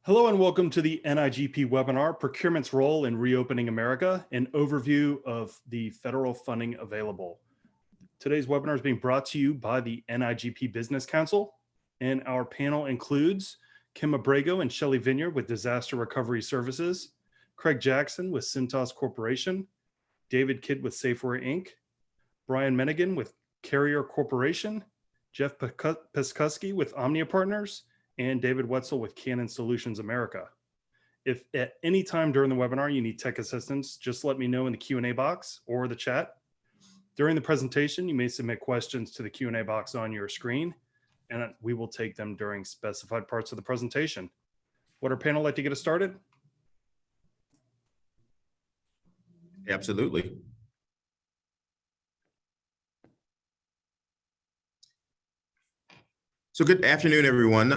Hello and welcome to the NIGP webinar, Procurement's Role in Reopening America, an overview of the federal funding available. Today's webinar is being brought to you by the NIGP Business Council, and our panel includes Kim Abrego and Shelley Vineyard with Disaster Recovery Services, Craig Jackson with Cintas Corporation, David Kidd with Safeway Inc., Brian Menigan with Carrier Corporation, Jeff Piskuski with Omnia Partners, and David Wetzel with Canon Solutions America. If at any time during the webinar you need tech assistance, just let me know in the Q&A box or the chat. During the presentation, you may submit questions to the Q&A box on your screen, and we will take them during specified parts of the presentation. Would our panel like to get us started? Absolutely. So good afternoon, everyone.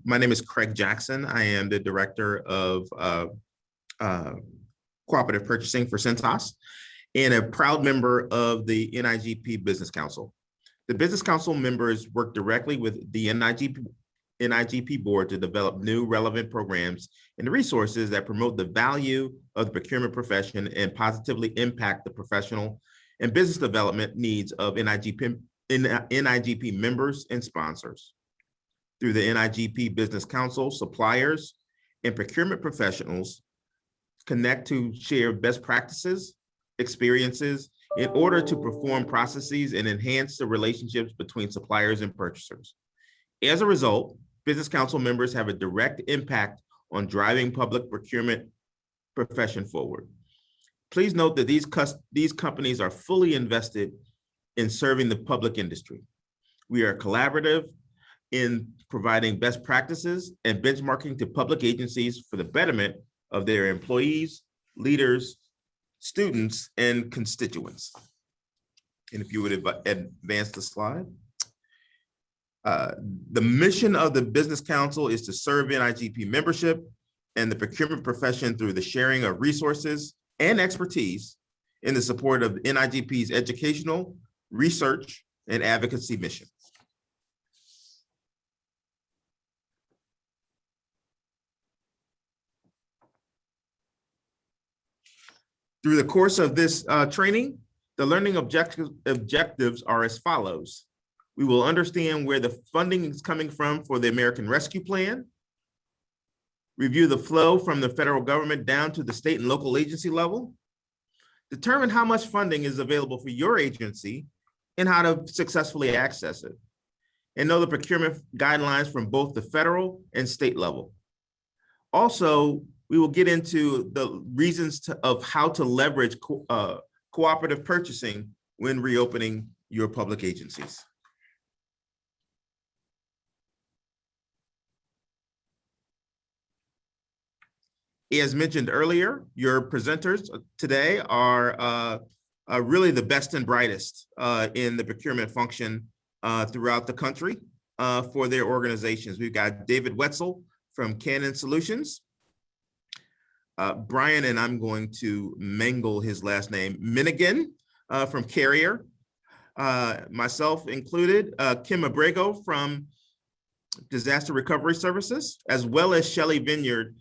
My name is Craig Jackson. I am the Director of Cooperative Purchasing for Cintas and a proud member of the NIGP Business Council. The Business Council members work directly with the NIGP board to develop new relevant programs and resources that promote the value of the procurement profession and positively impact the professional and business development needs of NIGP members and sponsors. Through the NIGP Business Council, suppliers and procurement professionals connect to share best practices, experiences in order to perform processes and enhance the relationships between suppliers and purchasers. As a result, Business Council members have a direct impact on driving public procurement profession forward. Please note that these companies are fully invested in serving the public industry. We are collaborative in providing best practices and benchmarking to public agencies for the betterment of their employees, leaders, students, and constituents. And if you would advance the slide. The mission of the Business Council is to serve NIGP membership and the procurement profession through the sharing of resources and expertise in the support of NIGP's educational, research, and advocacy mission. Through the course of this training, the learning objectives are as follows. We will understand where the funding is coming from for the American Rescue Plan, review the flow from the federal government down to the state and local agency level, determine how much funding is available for your agency and how to successfully access it, and know the procurement guidelines from both the federal and state level. Also, we will get into the reasons of how to leverage cooperative purchasing when reopening your public agencies. As mentioned earlier, your presenters today are really the best and brightest in the procurement function throughout the country for their organizations. We've got David Wetzel from Canon Solutions, Brian, and I'm going to mangle his last name, Menigan from Carrier, myself included, Kim Abrego from Disaster Recovery Services, as well as Shelley Vineyard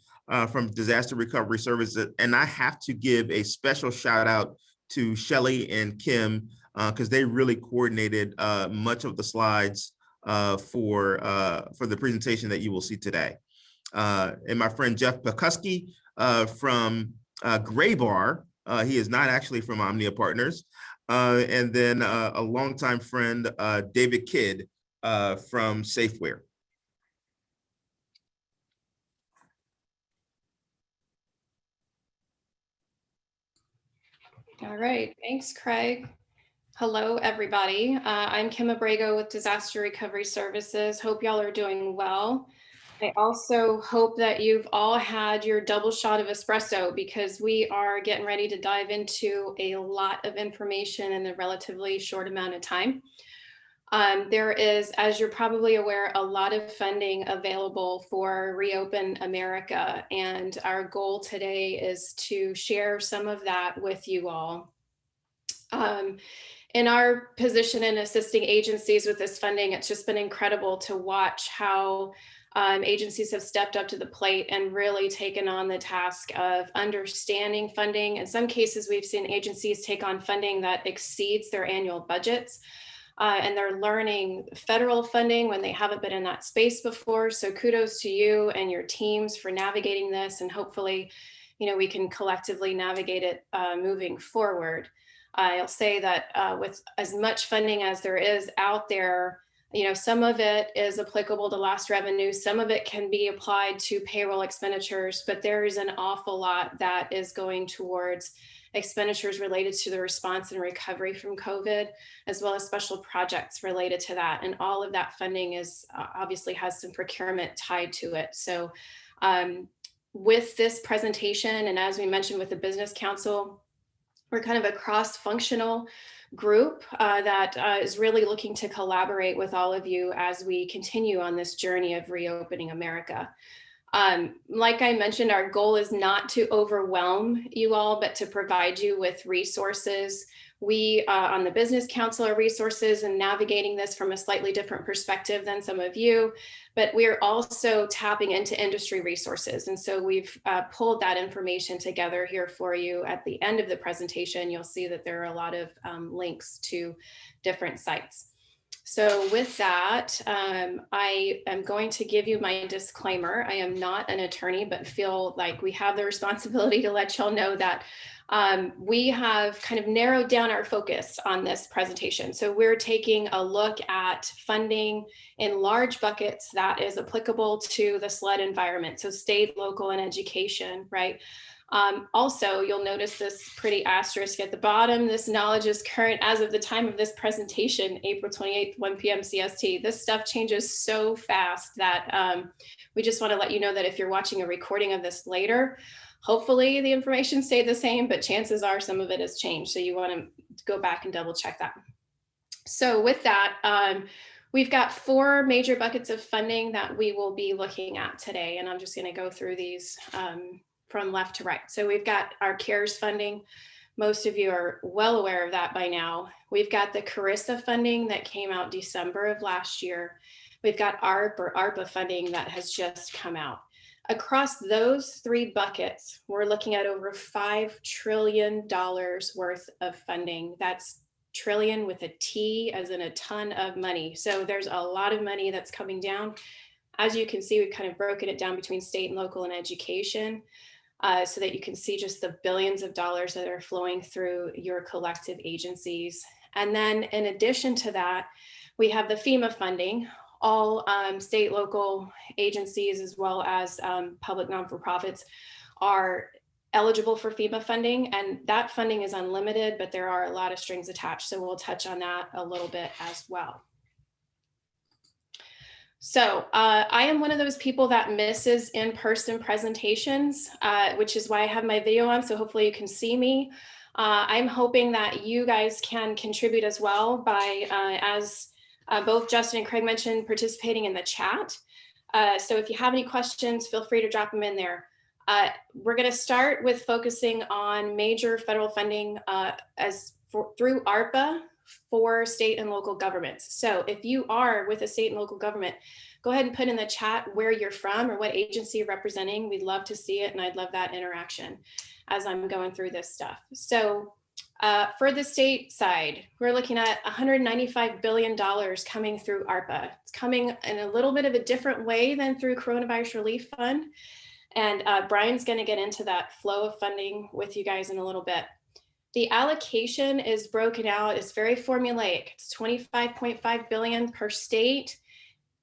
from Disaster Recovery Services. And I have to give a special shout out to Shelley and Kim because they really coordinated much of the slides for the presentation that you will see today. And my friend Jeff Piskuski from Graybar, he is not actually from Omnia Partners, and then a longtime friend, David Kidd from Safeway. All right, thanks, Craig. Hello, everybody. I'm Kim Abrego with Disaster Recovery Services. Hope y'all are doing well. I also hope that you've all had your double shot of espresso because we are getting ready to dive into a lot of information in a relatively short amount of time. There is, as you're probably aware, a lot of funding available for Reopen America, and our goal today is to share some of that with you all. in our position in assisting agencies with this funding, it's just been incredible to watch how agencies have stepped up to the plate and really taken on the task of understanding funding. In some cases, we've seen agencies take on funding that exceeds their annual budgets. And they're learning federal funding when they haven't been in that space before. So kudos to you and your teams for navigating this, and hopefully, we can collectively navigate it moving forward. I'll say that with as much funding as there is out there, some of it is applicable to lost revenue, some of it can be applied to payroll expenditures, but there is an awful lot that is going towards expenditures related to the response and recovery from COVID, as well as special projects related to that. And all of that funding is obviously has some procurement tied to it. So with this presentation, and as we mentioned with the Business Council, we're kind of a cross-functional group that is really looking to collaborate with all of you as we continue on this journey of reopening America. Like I mentioned, our goal is not to overwhelm you all, but to provide you with resources. We on the Business Council are resources and navigating this from a slightly different perspective than some of you, but we're also tapping into industry resources. And so we've pulled that information together here for you. At the end of the presentation, you'll see that there are a lot of links to different sites. So with that, I am going to give you my disclaimer. I am not an attorney, but feel like we have the responsibility to let y'all know that we have kind of narrowed down our focus on this presentation. So we're taking a look at funding in large buckets that is applicable to the SLED environment. So state, local, and education, right? Also, you'll notice this pretty asterisk at the bottom. This knowledge is current as of the time of this presentation, April 28th, 1 p.m. CST. This stuff changes so fast that we just want to let you know that if you're watching a recording of this later, hopefully the information stayed the same, but chances are some of it has changed. So you want to go back and double check that. So with that, we've got 4 major buckets of funding that we will be looking at today. And I'm just going to go through these from left to right. So we've got our CARES funding. Most of you are well aware of that by now. We've got the CARISA funding that came out December of last year. We've got ARP or ARPA funding that has just come out. Across those 3 buckets, we're looking at over $5 trillion worth of funding. That's trillion with a T, as in a ton of money. So there's a lot of money that's coming down. As you can see, we've kind of broken it down between state and local and education. So that you can see just the billions of dollars that are flowing through your collective agencies. And then in addition to that, we have the FEMA funding. All state, local agencies, as well as public non-for-profits, are eligible for FEMA funding, and that funding is unlimited, but there are a lot of strings attached. So we'll touch on that a little bit as well. So I am one of those people that misses in-person presentations, which is why I have my video on. So hopefully you can see me. I'm hoping that you guys can contribute as well by, as both Justin and Craig mentioned, participating in the chat. So if you have any questions, feel free to drop them in there. We're going to start with focusing on major federal funding through ARPA for state and local governments. So if you are with a state and local government, go ahead and put in the chat where you're from or what agency you're representing. We'd love to see it, and I'd love that interaction as I'm going through this stuff. So for the state side, we're looking at $195 billion coming through ARPA. It's coming in a little bit of a different way than through Coronavirus Relief Fund. And Brian's going to get into that flow of funding with you guys in a little bit. The allocation is broken out. It's very formulaic. It's $25.5 billion per state.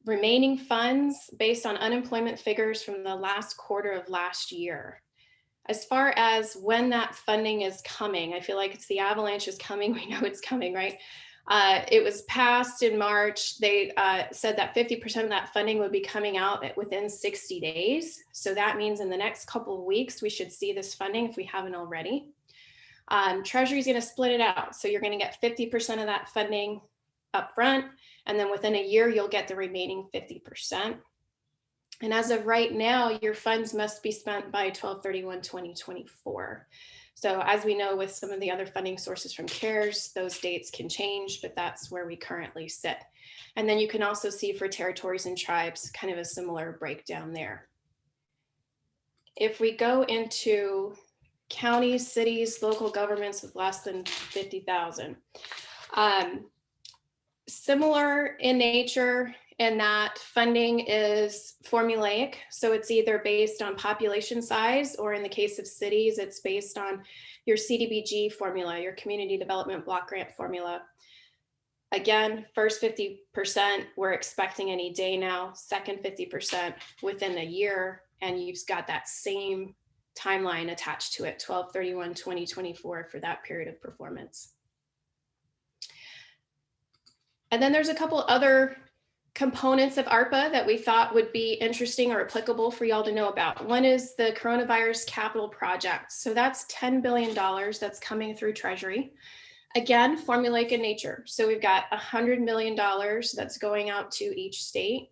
Remaining funds based on unemployment figures from the last quarter of last year. As far as when that funding is coming, I feel like it's the avalanche is coming. We know it's coming, right? It was passed in March. They said that 50% of that funding would be coming out within 60 days. So that means in the next couple of weeks, we should see this funding if we haven't already. Treasury is going to split it out. So you're going to get 50% of that funding up front, and then within a year, you'll get the remaining 50%. And as of right now, your funds must be spent by 12/31/2024. So as we know with some of the other funding sources from CARES, those dates can change, but that's where we currently sit. And then you can also see for territories and tribes, kind of a similar breakdown there. If we go into counties, cities, local governments with less than 50,000, similar in nature in that funding is formulaic. So it's either based on population size, or in the case of cities, it's based on your CDBG formula, your community development block grant formula. Again, first 50%, we're expecting any day now, second 50% within a year, and you've got that same timeline attached to it, 12/31/2024 for that period of performance. And then there's a couple other components of ARPA that we thought would be interesting or applicable for y'all to know about. One is the coronavirus capital project. So that's $10 billion that's coming through Treasury. Again, formulaic in nature. So we've got $100 million that's going out to each state.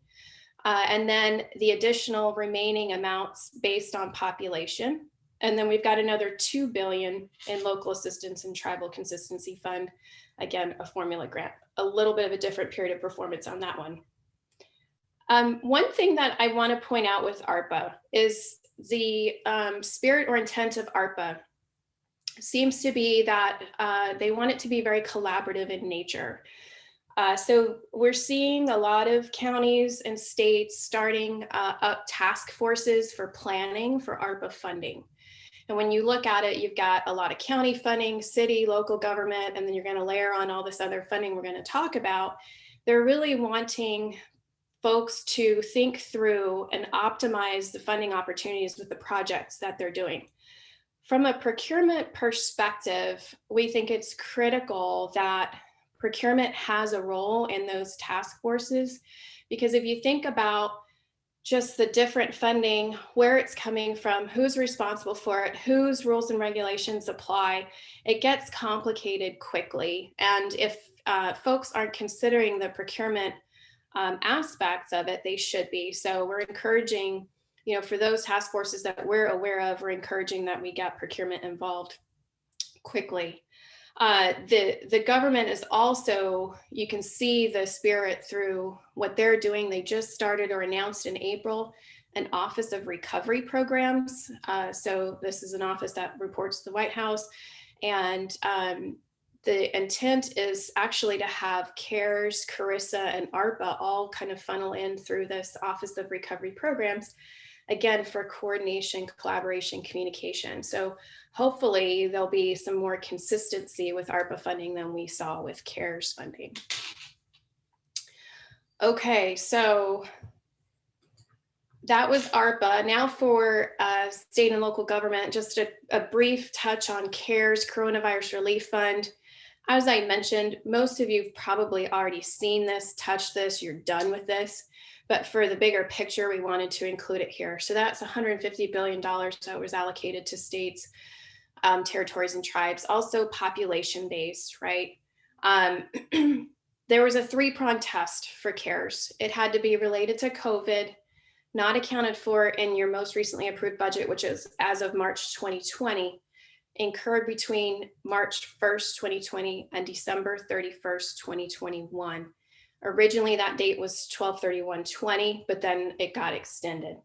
And then the additional remaining amounts based on population. And then we've got another $2 billion in local assistance and tribal consistency fund. Again, a formula grant, a little bit of a different period of performance on that one. One thing that I want to point out with ARPA is the spirit or intent of ARPA seems to be that they want it to be very collaborative in nature. So we're seeing a lot of counties and states starting up task forces for planning for ARPA funding. And when you look at it, you've got a lot of county funding, city, local government, and then you're going to layer on all this other funding we're going to talk about. They're really wanting folks to think through and optimize the funding opportunities with the projects that they're doing. From a procurement perspective, we think it's critical that procurement has a role in those task forces, because if you think about just the different funding, where it's coming from, who's responsible for it, whose rules and regulations apply, it gets complicated quickly. And if folks aren't considering the procurement aspects of it, they should be. So we're encouraging, for those task forces that we're aware of, we're encouraging that we get procurement involved quickly. The government is also, you can see the spirit through what they're doing. They just started or announced in April an Office of Recovery Programs. So this is an office that reports to the White House. And the intent is actually to have CARES, CARISA, and ARPA all kind of funnel in through this Office of Recovery Programs, again, for coordination, collaboration, communication. So hopefully there'll be some more consistency with ARPA funding than we saw with CARES funding. Okay, so that was ARPA. Now for state and local government, just a brief touch on CARES, Coronavirus Relief Fund. As I mentioned, most of you have probably already seen this, touched this, you're done with this. But for the bigger picture, we wanted to include it here. So that's $150 billion that was allocated to states, territories, and tribes, also population-based, right? There was a three-pronged test for CARES. It had to be related to COVID, not accounted for in your most recently approved budget, which is as of March 2020, incurred between March 1st, 2020 and December 31st, 2021. Originally, that date was 12/31/20, but then it got extended.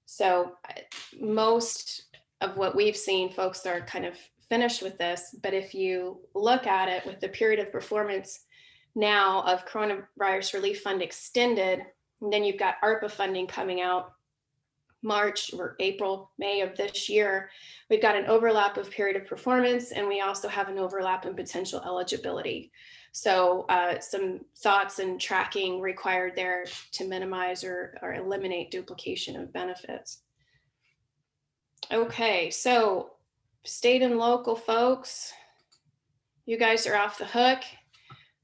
So most of what we've seen, folks are kind of finished with this. But if you look at it with the period of performance now of Coronavirus Relief Fund extended, and then you've got ARPA funding coming out March or April, May of this year, we've got an overlap of period of performance, and we also have an overlap in potential eligibility. So some thoughts and tracking required there to minimize or eliminate duplication of benefits. Okay, so state and local folks, you guys are off the hook.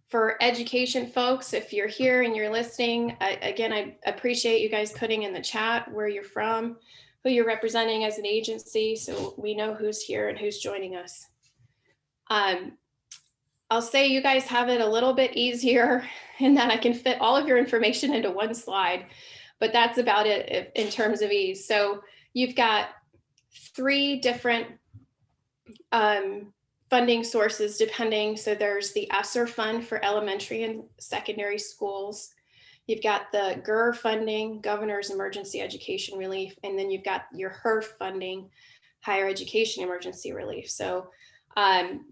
For education folks, if you're here and you're listening, again, I appreciate you guys putting in the chat where you're from, who you're representing as an agency, so we know who's here and who's joining us. I'll say you guys have it a little bit easier in that I can fit all of your information into one slide, but that's about it in terms of ease. So you've got three different funding sources depending. So there's the ESSER fund for elementary and secondary schools. You've got the GER funding, Governor's Emergency Education Relief, and then you've got your HERF funding, Higher Education Emergency Relief. So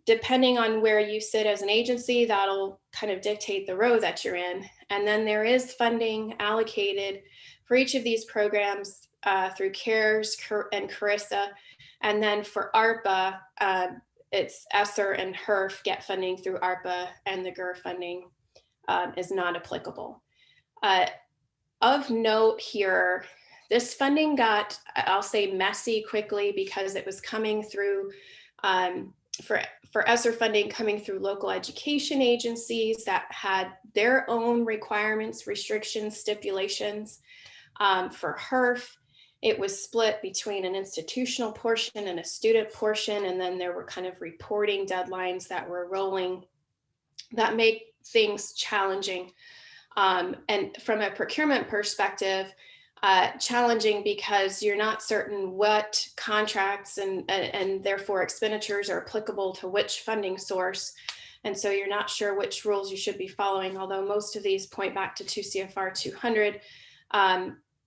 depending on where you sit as an agency, that'll kind of dictate the row that you're in. And then there is funding allocated for each of these programs through CARES and CARISA. And then for ARPA, it's ESSER and HERF get funding through ARPA, and the GER funding is not applicable. Of note here, this funding got, I'll say, messy quickly because it was coming through, for ESSER funding coming through local education agencies that had their own requirements, restrictions, stipulations. For HERF, it was split between an institutional portion and a student portion, and then there were kind of reporting deadlines that were rolling that made things challenging. And from a procurement perspective, challenging because you're not certain what contracts and therefore expenditures are applicable to which funding source. And so you're not sure which rules you should be following, although most of these point back to 2 CFR 200.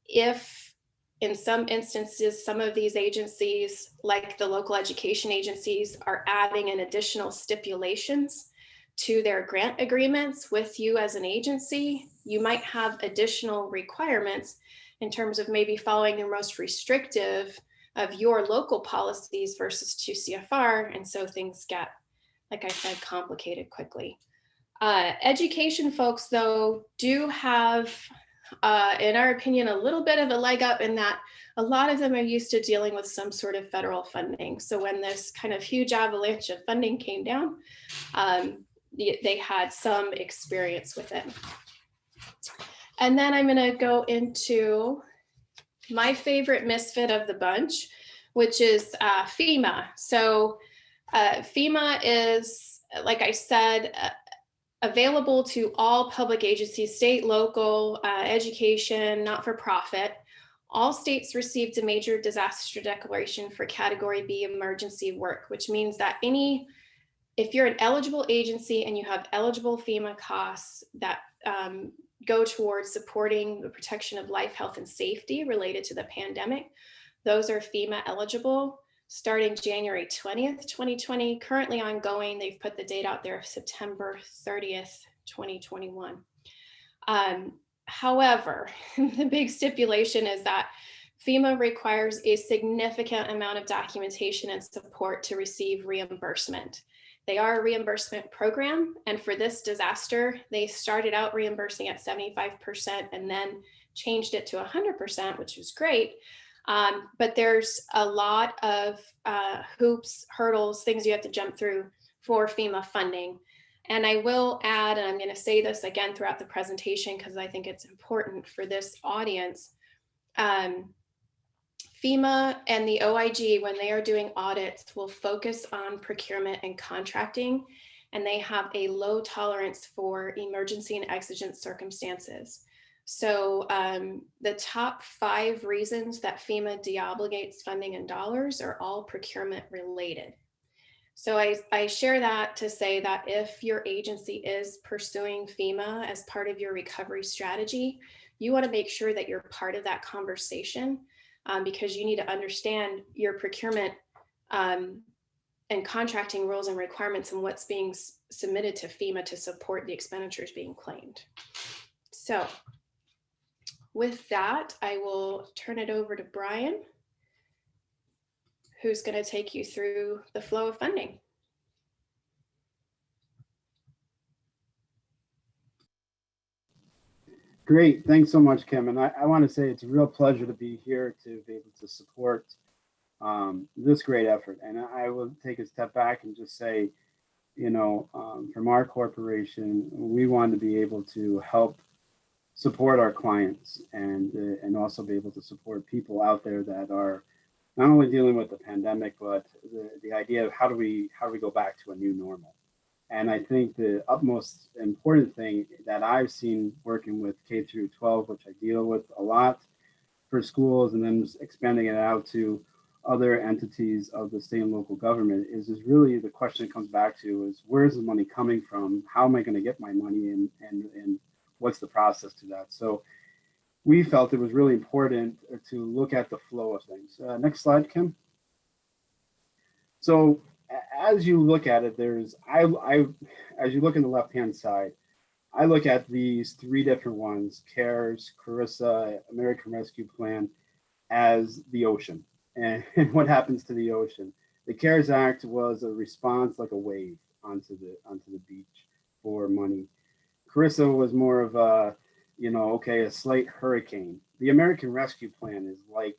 If in some instances, some of these agencies, like the local education agencies, are adding in additional stipulations to their grant agreements with you as an agency, you might have additional requirements in terms of maybe following the most restrictive of your local policies versus 2 CFR. And so things get, like I said, complicated quickly. Education folks, though, do have, in our opinion, a little bit of a leg up in that a lot of them are used to dealing with some sort of federal funding. So when this kind of huge avalanche of funding came down, they had some experience with it. And then I'm going to go into my favorite misfit of the bunch, which is FEMA. So FEMA is, like I said, available to all public agencies, state, local, education, not-for-profit. All states received a major disaster declaration for Category B emergency work, which means that if you're an eligible agency and you have eligible FEMA costs that go towards supporting the protection of life, health, and safety related to the pandemic, those are FEMA eligible starting January 20th, 2020, currently ongoing. They've put the date out there, September 30th, 2021. However, the big stipulation is that FEMA requires a significant amount of documentation and support to receive reimbursement. They are a reimbursement program, and for this disaster, they started out reimbursing at 75% and then changed it to 100%, which was great. But there's a lot of hoops, hurdles, things you have to jump through for FEMA funding. And I will add, and I'm going to say this again throughout the presentation because I think it's important for this audience, FEMA and the OIG, when they are doing audits, will focus on procurement and contracting, and they have a low tolerance for emergency and exigent circumstances. So the top 5 reasons that FEMA deobligates funding in dollars are all procurement related. So I share that to say that if your agency is pursuing FEMA as part of your recovery strategy, you want to make sure that you're part of that conversation. Because you need to understand your procurement and contracting rules and requirements and what's being submitted to FEMA to support the expenditures being claimed. So with that, I will turn it over to Brian, who's going to take you through the flow of funding. Great, thanks so much, Kim. And I want to say it's a real pleasure to be here to be able to support this great effort. And I will take a step back and just say, you know, from our corporation, we want to be able to help support our clients and also be able to support people out there that are not only dealing with the pandemic, but the idea of how do we go back to a new normal. And I think the utmost important thing that I've seen working with K through 12, which I deal with a lot for schools, and then expanding it out to other entities of the state and local government is really the question it comes back to is where's the money coming from? How am I going to get my money and what's the process to that? So we felt it was really important to look at the flow of things. Next slide, Kim. So as you look at it, as you look in the left-hand side, I look at these three different ones, CARES, Carissa, American Rescue Plan, as the ocean. And what happens to the ocean? The CARES Act was a response like a wave onto the beach for money. Carissa was more of a, a slight hurricane. The American Rescue Plan is like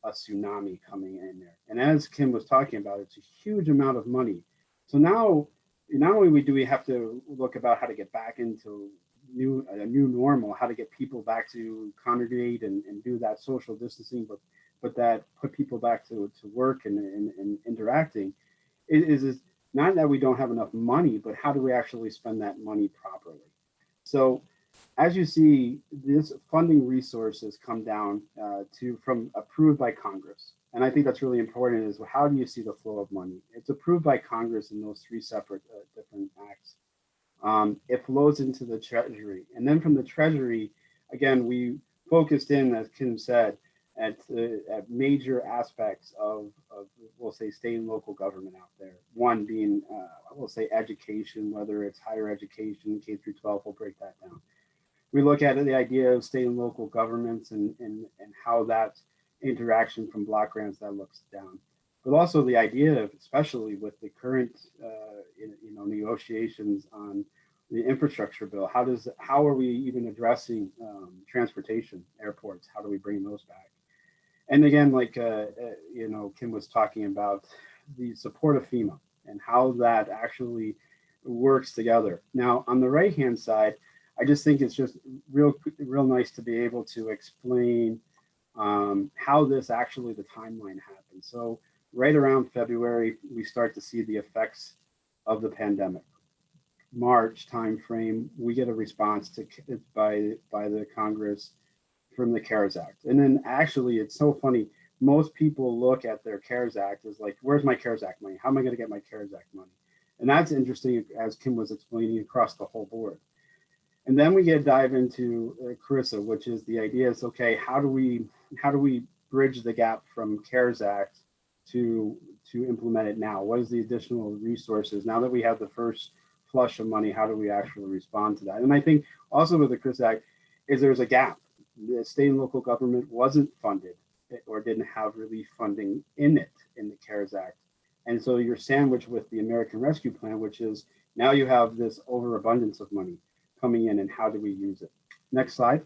a tsunami coming in there. And as Kim was talking about, it's a huge amount of money. So now, not only do we have to look about how to get back into a new normal, how to get people back to congregate and do that social distancing, but that put people back to work and interacting, is not that we don't have enough money, but how do we actually spend that money properly? So as you see, this funding resources come down from approved by Congress. And I think that's really important is how do you see the flow of money? It's approved by Congress in those three separate different acts. It flows into the Treasury. And then from the Treasury, again, we focused in, as Kim said, at major aspects of, we'll say, state and local government out there. One being, we'll say, education, whether it's higher education, K through 12, we'll break that down. We look at the idea of state and local governments and how that interaction from block grants that looks down. But also the idea of, especially with the current negotiations on the infrastructure bill, how are we even addressing transportation, airports? How do we bring those back? And again, like Kim was talking about the support of FEMA and how that actually works together. Now, on the right-hand side, I just think it's just real nice to be able to explain how this actually, the timeline happened. So right around February, we start to see the effects of the pandemic. March timeframe, we get a response by the Congress from the CARES Act. And then actually, it's so funny. Most people look at their CARES Act as like, where's my CARES Act money? How am I going to get my CARES Act money? And that's interesting, as Kim was explaining, across the whole board. And then we dive into Carissa, which is the idea is, okay, how do we bridge the gap from CARES Act to implement it now? What is the additional resources? Now that we have the first flush of money, how do we actually respond to that? And I think also with the CARES Act is there's a gap. The state and local government wasn't funded or didn't have relief funding in it in the CARES Act. And so you're sandwiched with the American Rescue Plan, which is now you have this overabundance of money coming in and how do we use it? Next slide.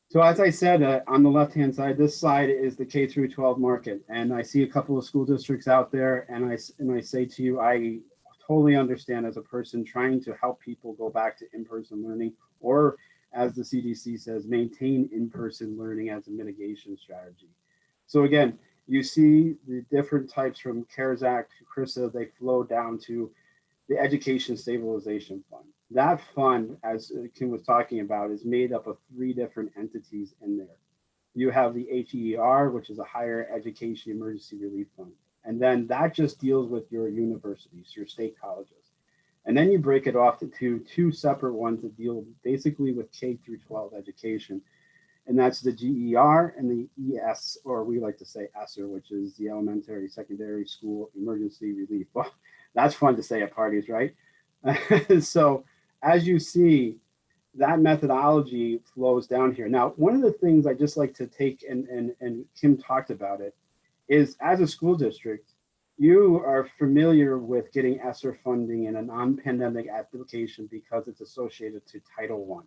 So as I said, on the left-hand side, this slide is the K through 12 market. And I see a couple of school districts out there and I say to you, I totally understand as a person trying to help people go back to in-person learning, or as the CDC says, maintain in-person learning as a mitigation strategy. So again, you see the different types from CARES Act to CRISA, they flow down to the Education Stabilization Fund. That fund, as Kim was talking about, is made up of three different entities in there. You have the HER, which is a Higher Education Emergency Relief Fund. And then that just deals with your universities, your state colleges. And then you break it off to two separate ones that deal basically with K through 12 education. And that's the GER and the ES, or we like to say ESSER, which is the Elementary Secondary School Emergency Relief. Well, that's fun to say at parties, right? So as you see, that methodology flows down here. Now, one of the things I just like to take, and Kim talked about it, is as a school district, you are familiar with getting ESSER funding in a non-pandemic application because it's associated to Title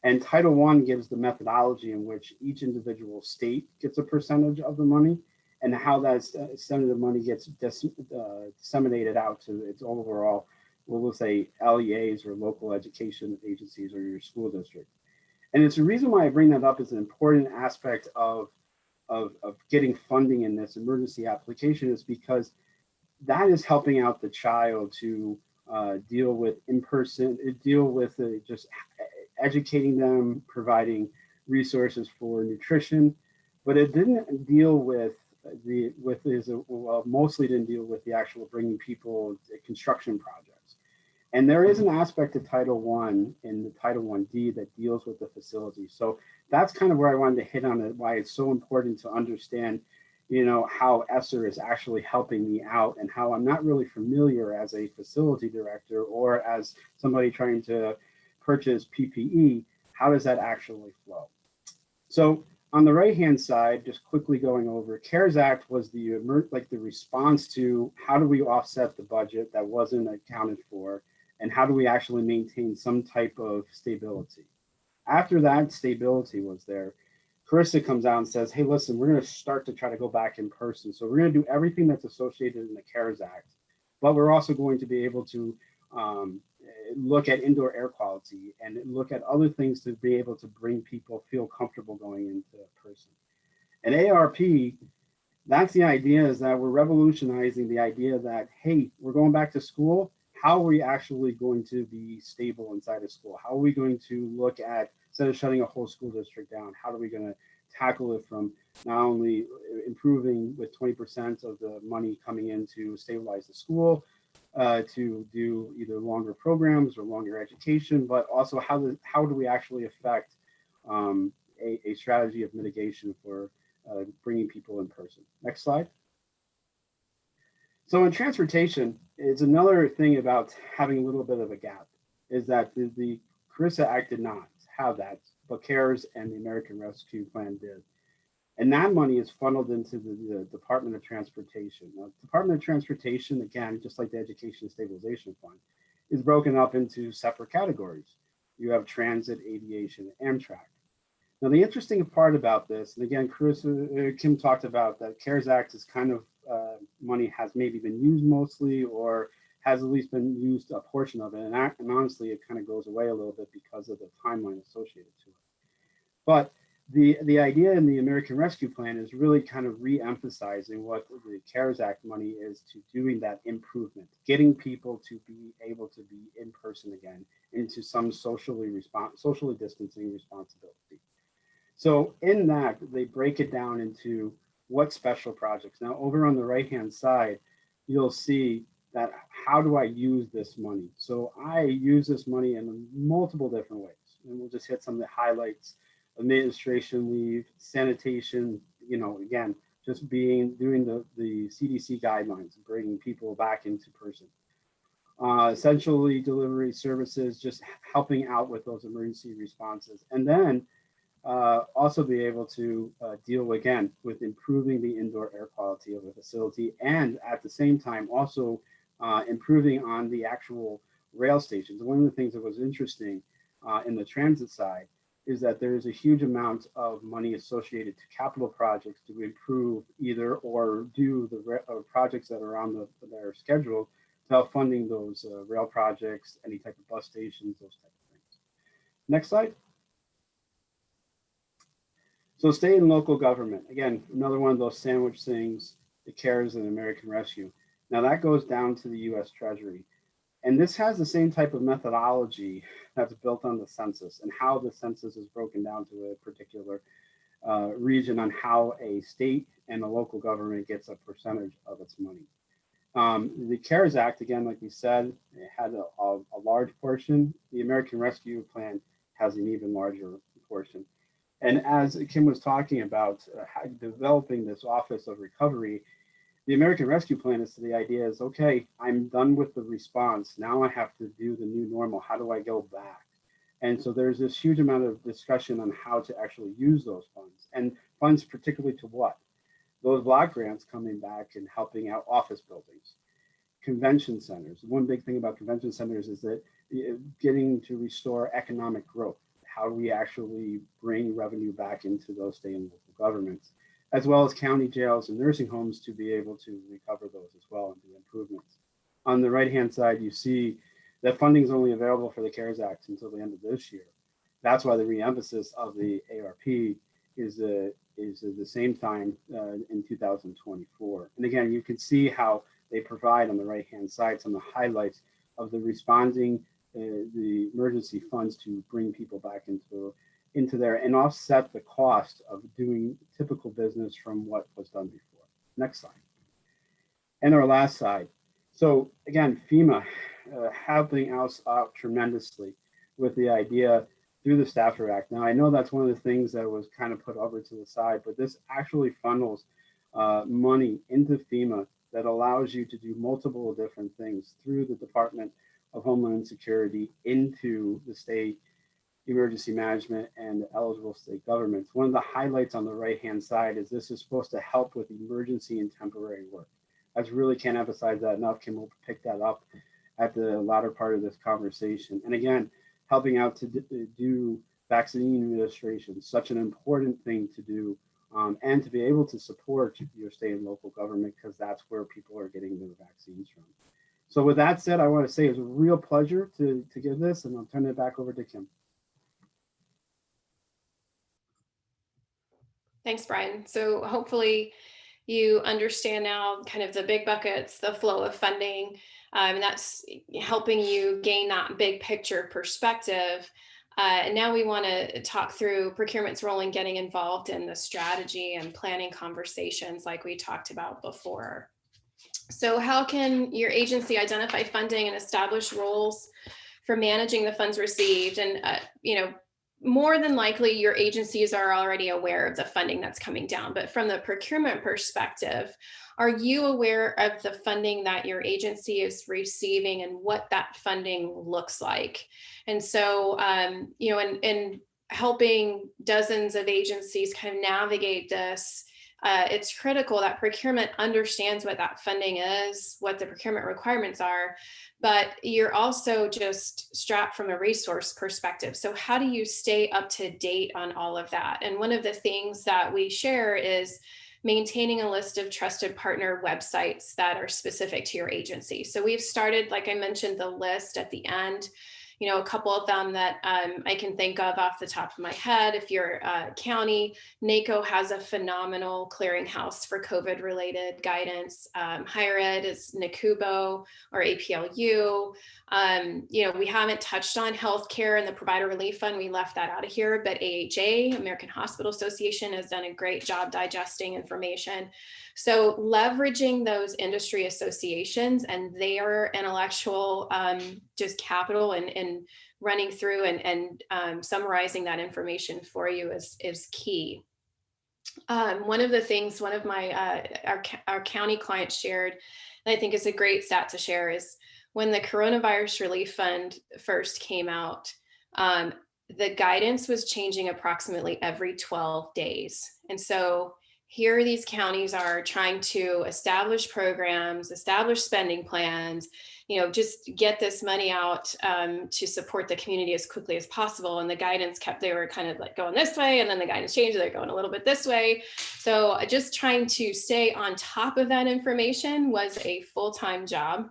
I. And Title I gives the methodology in which each individual state gets a percentage of the money and how that percentage of money gets disseminated out to its overall, we'll say LEAs or local education agencies or your school district. And it's the reason why I bring that up as an important aspect of getting funding in this emergency application is because that is helping out the child to deal with just educating them, providing resources for nutrition, but it didn't deal with mostly didn't deal with the actual bringing people construction projects. And there is an aspect to Title I in the Title I-D that deals with the facility. So that's kind of where I wanted to hit on it, why it's so important to understand, how ESSER is actually helping me out and how I'm not really familiar as a facility director or as somebody trying to purchase PPE. How does that actually flow? So on the right-hand side, just quickly going over, CARES Act was the response to how do we offset the budget that wasn't accounted for, and how do we actually maintain some type of stability. After that stability was there, Carissa comes out and says, hey, listen, we're going to start to try to go back in person. So we're going to do everything that's associated in the CARES Act, but we're also going to be able to look at indoor air quality and look at other things to be able to bring people feel comfortable going into person. And ARP, that's the idea, is that we're revolutionizing the idea that, hey, we're going back to school. How are we actually going to be stable inside of school? How are we going to look at, instead of shutting a whole school district down, how are we going to tackle it from not only improving with 20% of the money coming in to stabilize the school, to do either longer programs or longer education, but also how do we actually affect a strategy of mitigation for bringing people in person. Next slide. So in transportation, it's another thing about having a little bit of a gap, is that the Carissa Act did not have that, but CARES and the American Rescue Plan did. And that money is funneled into the Department of Transportation. Now, Department of Transportation, again, just like the Education Stabilization Fund, is broken up into separate categories. You have transit, aviation, Amtrak. Now, the interesting part about this, and again, Kim talked about that CARES Act is kind of money has maybe been used mostly, or has at least been used a portion of it. And honestly, it kind of goes away a little bit because of the timeline associated to it. But the idea in the American Rescue Plan is really kind of re-emphasizing what the CARES Act money is to doing that improvement, getting people to be able to be in person again into some socially distancing responsibility. So in that, they break it down into what special projects. Now, over on the right-hand side, you'll see that how do I use this money? So I use this money in multiple different ways. And we'll just hit some of the highlights: administration leave, sanitation, again, just doing the CDC guidelines, bringing people back into person. Essentially delivery services, just helping out with those emergency responses. And then also be able to deal again with improving the indoor air quality of the facility, and at the same time also improving on the actual rail stations. One of the things that was interesting in the transit side is that there is a huge amount of money associated to capital projects to improve either or do the projects that are on their schedule to help funding those rail projects, any type of bus stations, those type of things. Next slide. So state and local government, again, another one of those sandwich things, the CARES and American Rescue. Now that goes down to the US Treasury. And this has the same type of methodology that's built on the census and how the census is broken down to a particular region on how a state and a local government gets a percentage of its money. The CARES Act, again, like we said, it had a large portion. The American Rescue Plan has an even larger portion. And as Kim was talking about developing this Office of Recovery, the American Rescue Plan is the idea is, okay, I'm done with the response. Now I have to do the new normal. How do I go back? And so there's this huge amount of discussion on how to actually use those funds, and funds particularly to what? Those block grants coming back and helping out office buildings, convention centers. One big thing about convention centers is that getting to restore economic growth. How do we actually bring revenue back into those state and local governments, as well as county jails and nursing homes to be able to recover those as well and do improvements. On the right-hand side, you see that funding is only available for the CARES Act until the end of this year. That's why the re-emphasis of the ARP is the same time in 2024. And again, you can see how they provide on the right-hand side some of the highlights of the responding the emergency funds to bring people back into there and offset the cost of doing typical business from what was done before. Next slide. And our last slide. So again, FEMA helping us out tremendously with the idea through the Stafford Act. Now, I know that's one of the things that was kind of put over to the side, but this actually funnels money into FEMA that allows you to do multiple different things through the Department of Homeland Security into the state emergency management and eligible state governments. One of the highlights on the right-hand side is this is supposed to help with emergency and temporary work. I really can't emphasize that enough. Kim will pick that up at the latter part of this conversation. And again, helping out to do vaccine administration, such an important thing to do, and to be able to support your state and local government, because that's where people are getting their vaccines from. So with that said, I want to say it's a real pleasure to give this, and I'll turn it back over to Kim. Thanks, Brian. So hopefully you understand now kind of the big buckets, the flow of funding, and that's helping you gain that big picture perspective. And now we want to talk through procurement's role in getting involved in the strategy and planning conversations like we talked about before. So how can your agency identify funding and establish roles for managing the funds received? And, more than likely your agencies are already aware of the funding that's coming down, but from the procurement perspective, are you aware of the funding that your agency is receiving and what that funding looks like? And so, in helping dozens of agencies kind of navigate this, it's critical that procurement understands what that funding is, what the procurement requirements are, but you're also just strapped from a resource perspective. So how do you stay up to date on all of that? And one of the things that we share is maintaining a list of trusted partner websites that are specific to your agency. So we've started, like I mentioned, the list at the end. A couple of them that I can think of off the top of my head. If you're county, NACO has a phenomenal clearinghouse for COVID-related guidance. Higher ed is NACUBO or APLU. We haven't touched on healthcare and the Provider Relief Fund. We left that out of here, but AHA, American Hospital Association, has done a great job digesting information. So leveraging those industry associations and their intellectual just capital and running through and summarizing that information for you is key. One of the things one of my our county clients shared, and I think is a great stat to share, is when the Coronavirus Relief Fund first came out, the guidance was changing approximately every 12 days. And so here these counties are trying to establish programs, establish spending plans, just get this money out to support the community as quickly as possible. And the guidance they were kind of like going this way, and then the guidance changed, they're going a little bit this way. So just trying to stay on top of that information was a full-time job.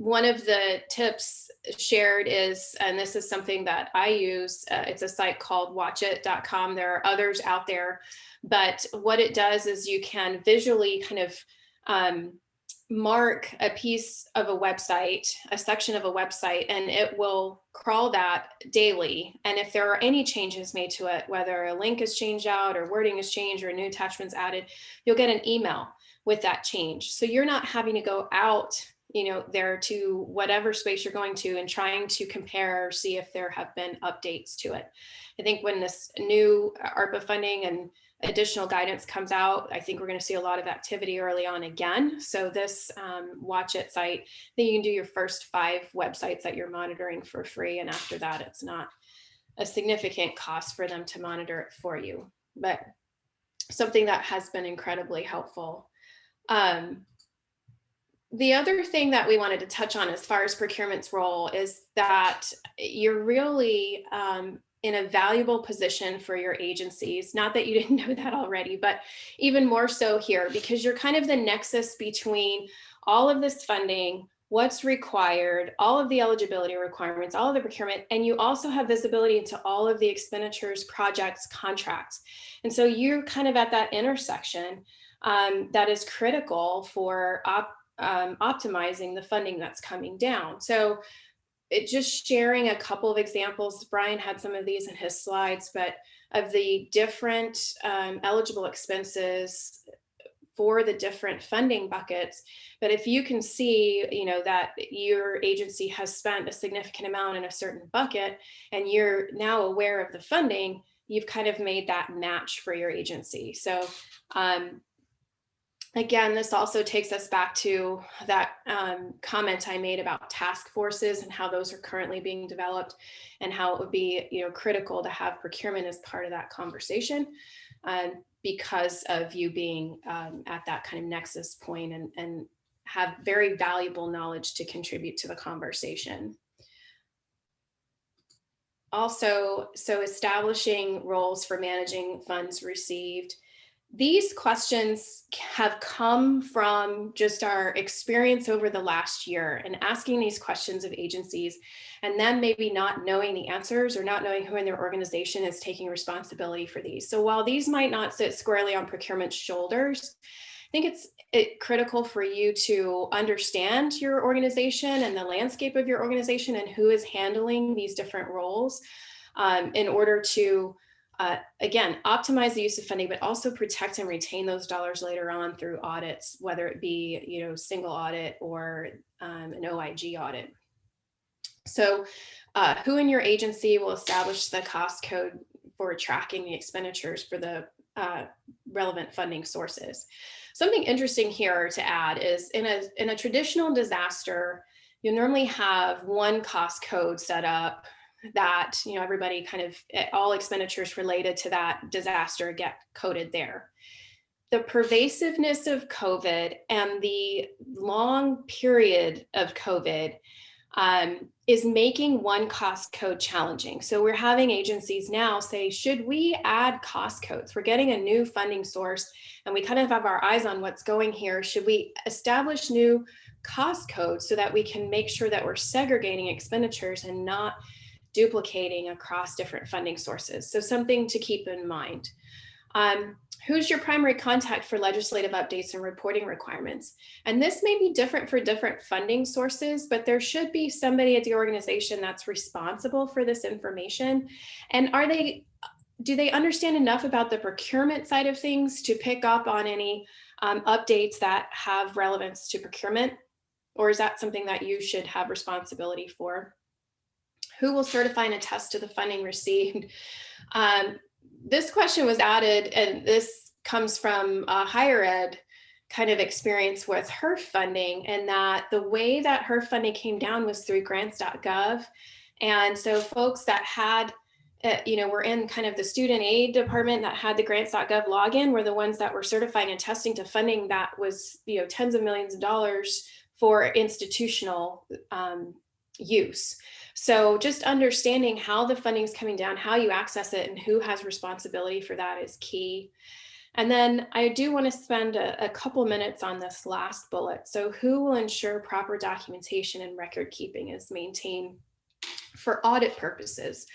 One of the tips shared is, and this is something that I use, it's a site called watchit.com. There are others out there, but what it does is you can visually kind of mark a piece of a website, a section of a website, and it will crawl that daily. And if there are any changes made to it, whether a link is changed out or wording is changed or new attachments added, you'll get an email with that change. So you're not having to go out there to whatever space you're going to and trying to compare or see if there have been updates to it. I think when this new ARPA funding and additional guidance comes out, I think we're going to see a lot of activity early on again. So this Watch It site, then you can do your first 5 websites that you're monitoring for free. And after that, it's not a significant cost for them to monitor it for you, but something that has been incredibly helpful. The other thing that we wanted to touch on as far as procurement's role is that you're really in a valuable position for your agencies. Not that you didn't know that already, but even more so here, because you're kind of the nexus between all of this funding, what's required, all of the eligibility requirements, all of the procurement, and you also have visibility into all of the expenditures, projects, contracts. And so you're kind of at that intersection that is critical for optimizing the funding that's coming down. So just sharing a couple of examples, Brian had some of these in his slides, but of the different eligible expenses for the different funding buckets. But if you can see, that your agency has spent a significant amount in a certain bucket and you're now aware of the funding, you've kind of made that match for your agency. So again, this also takes us back to that comment I made about task forces and how those are currently being developed, and how it would be critical to have procurement as part of that conversation, because of you being at that kind of nexus point and have very valuable knowledge to contribute to the conversation. Also, so establishing roles for managing funds received. These questions have come from just our experience over the last year and asking these questions of agencies, and then maybe not knowing the answers or not knowing who in their organization is taking responsibility for these. So while these might not sit squarely on procurement's shoulders, I think it's critical for you to understand your organization and the landscape of your organization and who is handling these different roles, in order to again, optimize the use of funding, but also protect and retain those dollars later on through audits, whether it be, single audit or an OIG audit. So who in your agency will establish the cost code for tracking the expenditures for the relevant funding sources? Something interesting here to add is in a traditional disaster, you normally have one cost code set up that everybody kind of, all expenditures related to that disaster get coded there. The pervasiveness of COVID and the long period of COVID is making one cost code challenging. So we're having agencies now say, should we add cost codes? We're getting a new funding source and we kind of have our eyes on what's going here. Should we establish new cost codes so that we can make sure that we're segregating expenditures and not duplicating across different funding sources? So something to keep in mind. Who's your primary contact for legislative updates and reporting requirements? And this may be different for different funding sources, but there should be somebody at the organization that's responsible for this information. And do they understand enough about the procurement side of things to pick up on any updates that have relevance to procurement? Or is that something that you should have responsibility for? Who will certify and attest to the funding received? This question was added, and this comes from a higher ed kind of experience with HERF funding, and that the way that HERF funding came down was through grants.gov. And so folks that had, were in kind of the student aid department that had the grants.gov login were the ones that were certifying and testing to funding that was, tens of millions of dollars for institutional use. So just understanding how the funding is coming down, how you access it, and who has responsibility for that is key. And then I do want to spend a couple minutes on this last bullet. So who will ensure proper documentation and record keeping is maintained for audit purposes?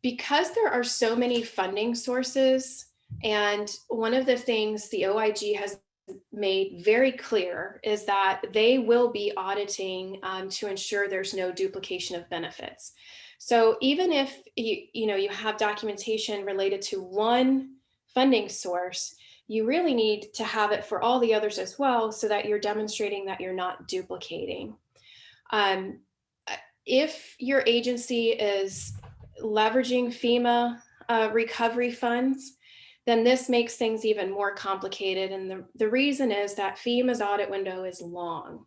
Because there are so many funding sources, and one of the things the OIG has made very clear is that they will be auditing to ensure there's no duplication of benefits. So even if you have documentation related to one funding source, you really need to have it for all the others as well, so that you're demonstrating that you're not duplicating. If your agency is leveraging FEMA recovery funds, then this makes things even more complicated. And the reason is that FEMA's audit window is long.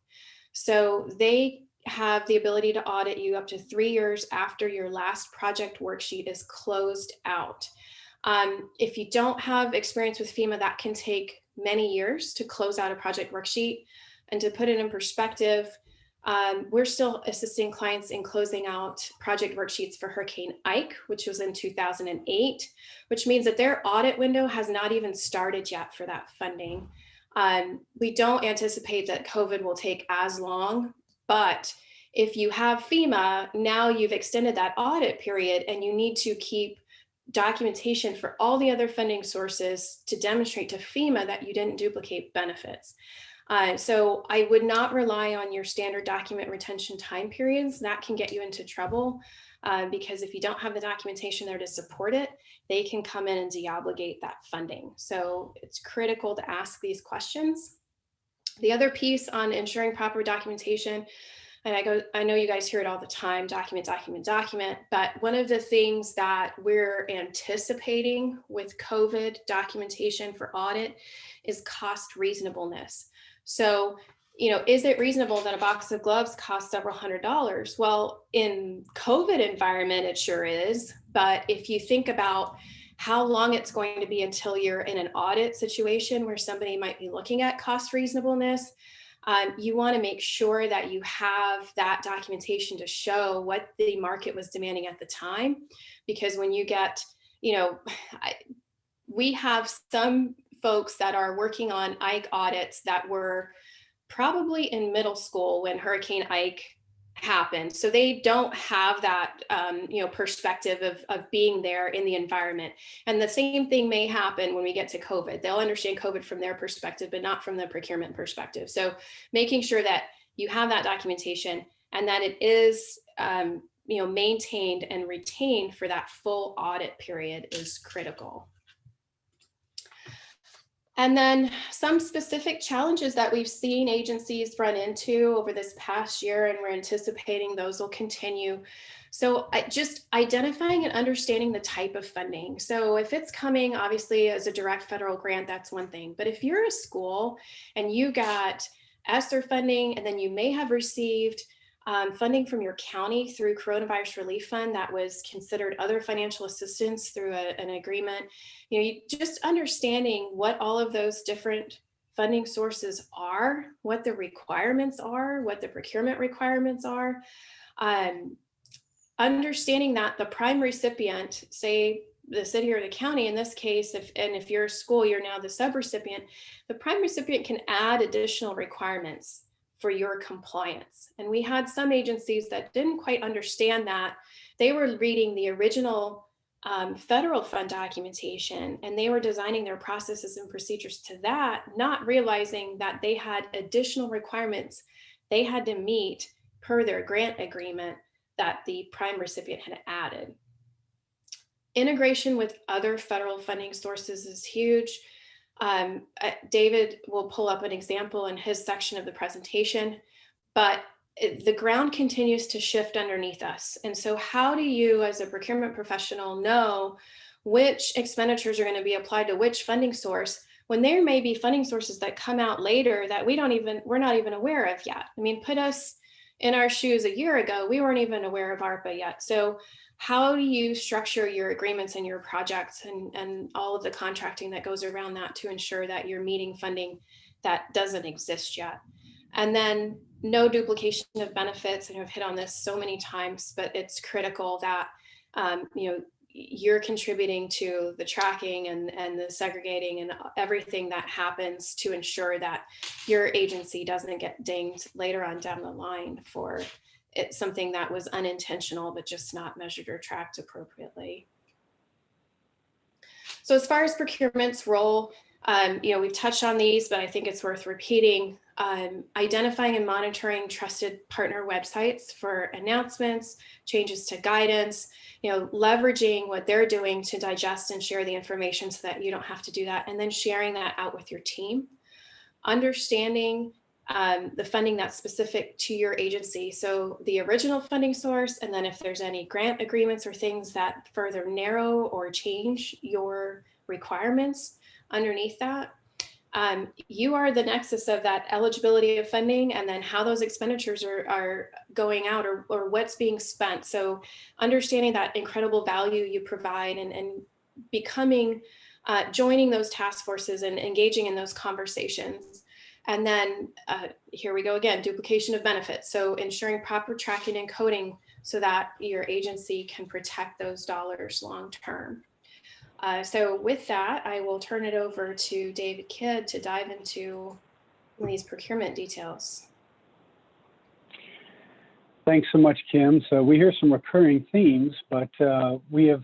So they have the ability to audit you up to 3 years after your last project worksheet is closed out. If you don't have experience with FEMA, that can take many years to close out a project worksheet. And to put it in perspective, we're still assisting clients in closing out project worksheets for Hurricane Ike, which was in 2008, which means that their audit window has not even started yet for that funding. We don't anticipate that COVID will take as long, but if you have FEMA, now you've extended that audit period and you need to keep documentation for all the other funding sources to demonstrate to FEMA that you didn't duplicate benefits. So I would not rely on your standard document retention time periods. That can get you into trouble. because if you don't have the documentation there to support it, they can come in and deobligate that funding. So it's critical to ask these questions. The other piece on ensuring proper documentation, and I know you guys hear it all the time, document, document, document, but one of the things that we're anticipating with COVID documentation for audit is cost reasonableness. So, is it reasonable that a box of gloves costs several $100s? Well, in COVID environment, it sure is. But if you think about how long it's going to be until you're in an audit situation where somebody might be looking at cost reasonableness, you want to make sure that you have that documentation to show what the market was demanding at the time. Because when you get, we have some folks that are working on Ike audits that were probably in middle school when Hurricane Ike happened. So they don't have that, perspective of being there in the environment. And the same thing may happen when we get to COVID. They'll understand COVID from their perspective, but not from the procurement perspective. So making sure that you have that documentation and that it is, maintained and retained for that full audit period is critical. And then some specific challenges that we've seen agencies run into over this past year, and we're anticipating those will continue. So just identifying and understanding the type of funding. So if it's coming obviously as a direct federal grant, that's one thing. But if you're a school and you got ESSER funding, and then you may have received funding from your county through Coronavirus Relief Fund that was considered other financial assistance through an agreement, you just understanding what all of those different funding sources are, what the requirements are, what the procurement requirements are, understanding that the prime recipient, say the city or the county in this case, if you're a school, you're now the subrecipient, the prime recipient can add additional requirements for your compliance. And we had some agencies that didn't quite understand that. They were reading the original federal fund documentation, and they were designing their processes and procedures to that, not realizing that they had additional requirements they had to meet per their grant agreement that the prime recipient had added. Integration with other federal funding sources is huge. David will pull up an example in his section of the presentation, but the ground continues to shift underneath us. And so how do you as a procurement professional know which expenditures are going to be applied to which funding source when there may be funding sources that come out later that we're not even aware of yet? I mean, put us in our shoes a year ago, we weren't even aware of ARPA yet. So how do you structure your agreements and your projects and all of the contracting that goes around that to ensure that you're meeting funding that doesn't exist yet? And then no duplication of benefits. And I've hit on this so many times, but it's critical that you're contributing to the tracking and the segregating and everything that happens to ensure that your agency doesn't get dinged later on down the line for it's something that was unintentional, but just not measured or tracked appropriately. So as far as procurement's role, we've touched on these, but I think it's worth repeating. Identifying and monitoring trusted partner websites for announcements, changes to guidance, leveraging what they're doing to digest and share the information so that you don't have to do that, and then sharing that out with your team. Understanding the funding that's specific to your agency. So the original funding source, and then if there's any grant agreements or things that further narrow or change your requirements underneath that. You are the nexus of that eligibility of funding and then how those expenditures are going out or what's being spent. So understanding that incredible value you provide and becoming, joining those task forces and engaging in those conversations. And then here we go again, duplication of benefits. So ensuring proper tracking and coding so that your agency can protect those dollars long-term. So with that, I will turn it over to David Kidd to dive into these procurement details. Thanks so much, Kim. So we hear some recurring themes, but we have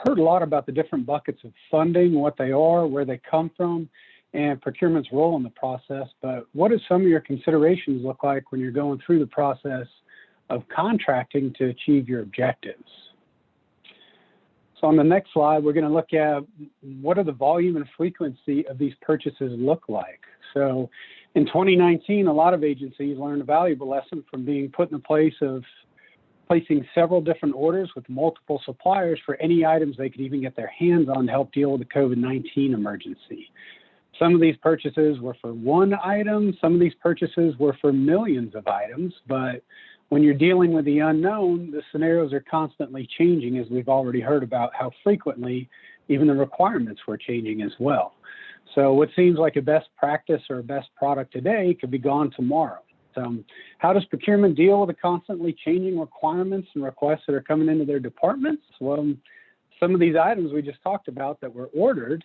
heard a lot about the different buckets of funding, what they are, where they come from, and procurement's role in the process. But what do some of your considerations look like when you're going through the process of contracting to achieve your objectives? So on the next slide, we're going to look at what do the volume and frequency of these purchases look like. So in 2019, a lot of agencies learned a valuable lesson from being put in the place of placing several different orders with multiple suppliers for any items they could even get their hands on to help deal with the COVID-19 emergency. Some of these purchases were for one item, some of these purchases were for millions of items, but when you're dealing with the unknown, the scenarios are constantly changing, as we've already heard about how frequently even the requirements were changing as well. So what seems like a best practice or a best product today could be gone tomorrow. How does procurement deal with the constantly changing requirements and requests that are coming into their departments? Well, some of these items we just talked about that were ordered,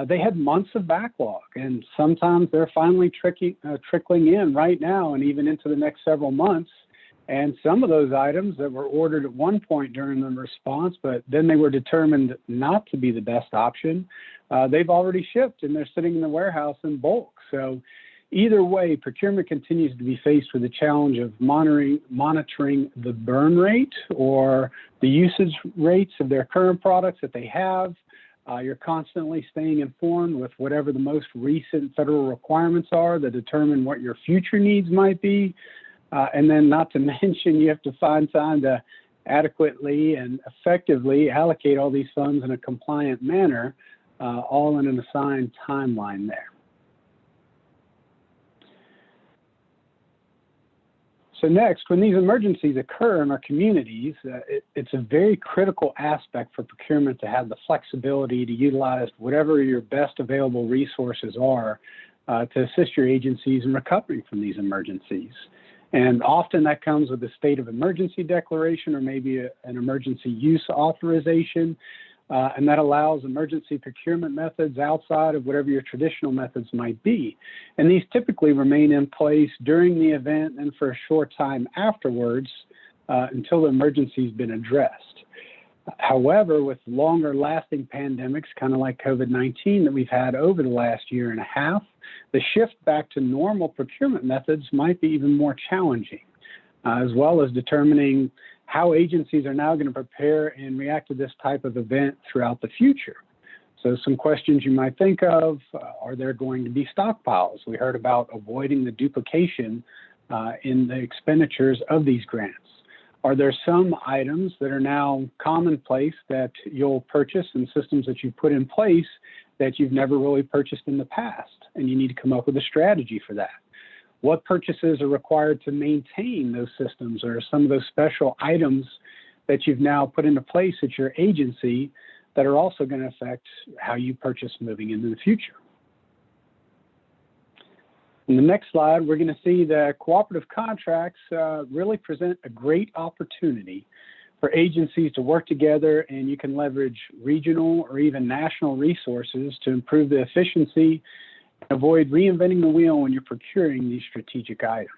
they had months of backlog, and sometimes they're finally trickling in right now and even into the next several months. And some of those items that were ordered at one point during the response, but then they were determined not to be the best option, they've already shipped and they're sitting in the warehouse in bulk. So either way, procurement continues to be faced with the challenge of monitoring the burn rate or the usage rates of their current products that they have. You're constantly staying informed with whatever the most recent federal requirements are that determine what your future needs might be. And then not to mention, you have to find time to adequately and effectively allocate all these funds in a compliant manner, all in an assigned timeline there. So next, when these emergencies occur in our communities, it's a very critical aspect for procurement to have the flexibility to utilize whatever your best available resources are to assist your agencies in recovering from these emergencies. And often that comes with a state of emergency declaration or maybe an emergency use authorization. And that allows emergency procurement methods outside of whatever your traditional methods might be. And these typically remain in place during the event and for a short time afterwards until the emergency has been addressed. However, with longer lasting pandemics, kind of like COVID-19 that we've had over the last year and a half, the shift back to normal procurement methods might be even more challenging, as well as determining how agencies are now going to prepare and react to this type of event throughout the future. So some questions you might think of, are there going to be stockpiles? We heard about avoiding the duplication in the expenditures of these grants. Are there some items that are now commonplace that you'll purchase and systems that you put in place that you've never really purchased in the past, and you need to come up with a strategy for that? What purchases are required to maintain those systems, or some of those special items that you've now put into place at your agency that are also going to affect how you purchase moving into the future? In the next slide, we're going to see that cooperative contracts really present a great opportunity for agencies to work together, and you can leverage regional or even national resources to improve the efficiency and avoid reinventing the wheel when you're procuring these strategic items.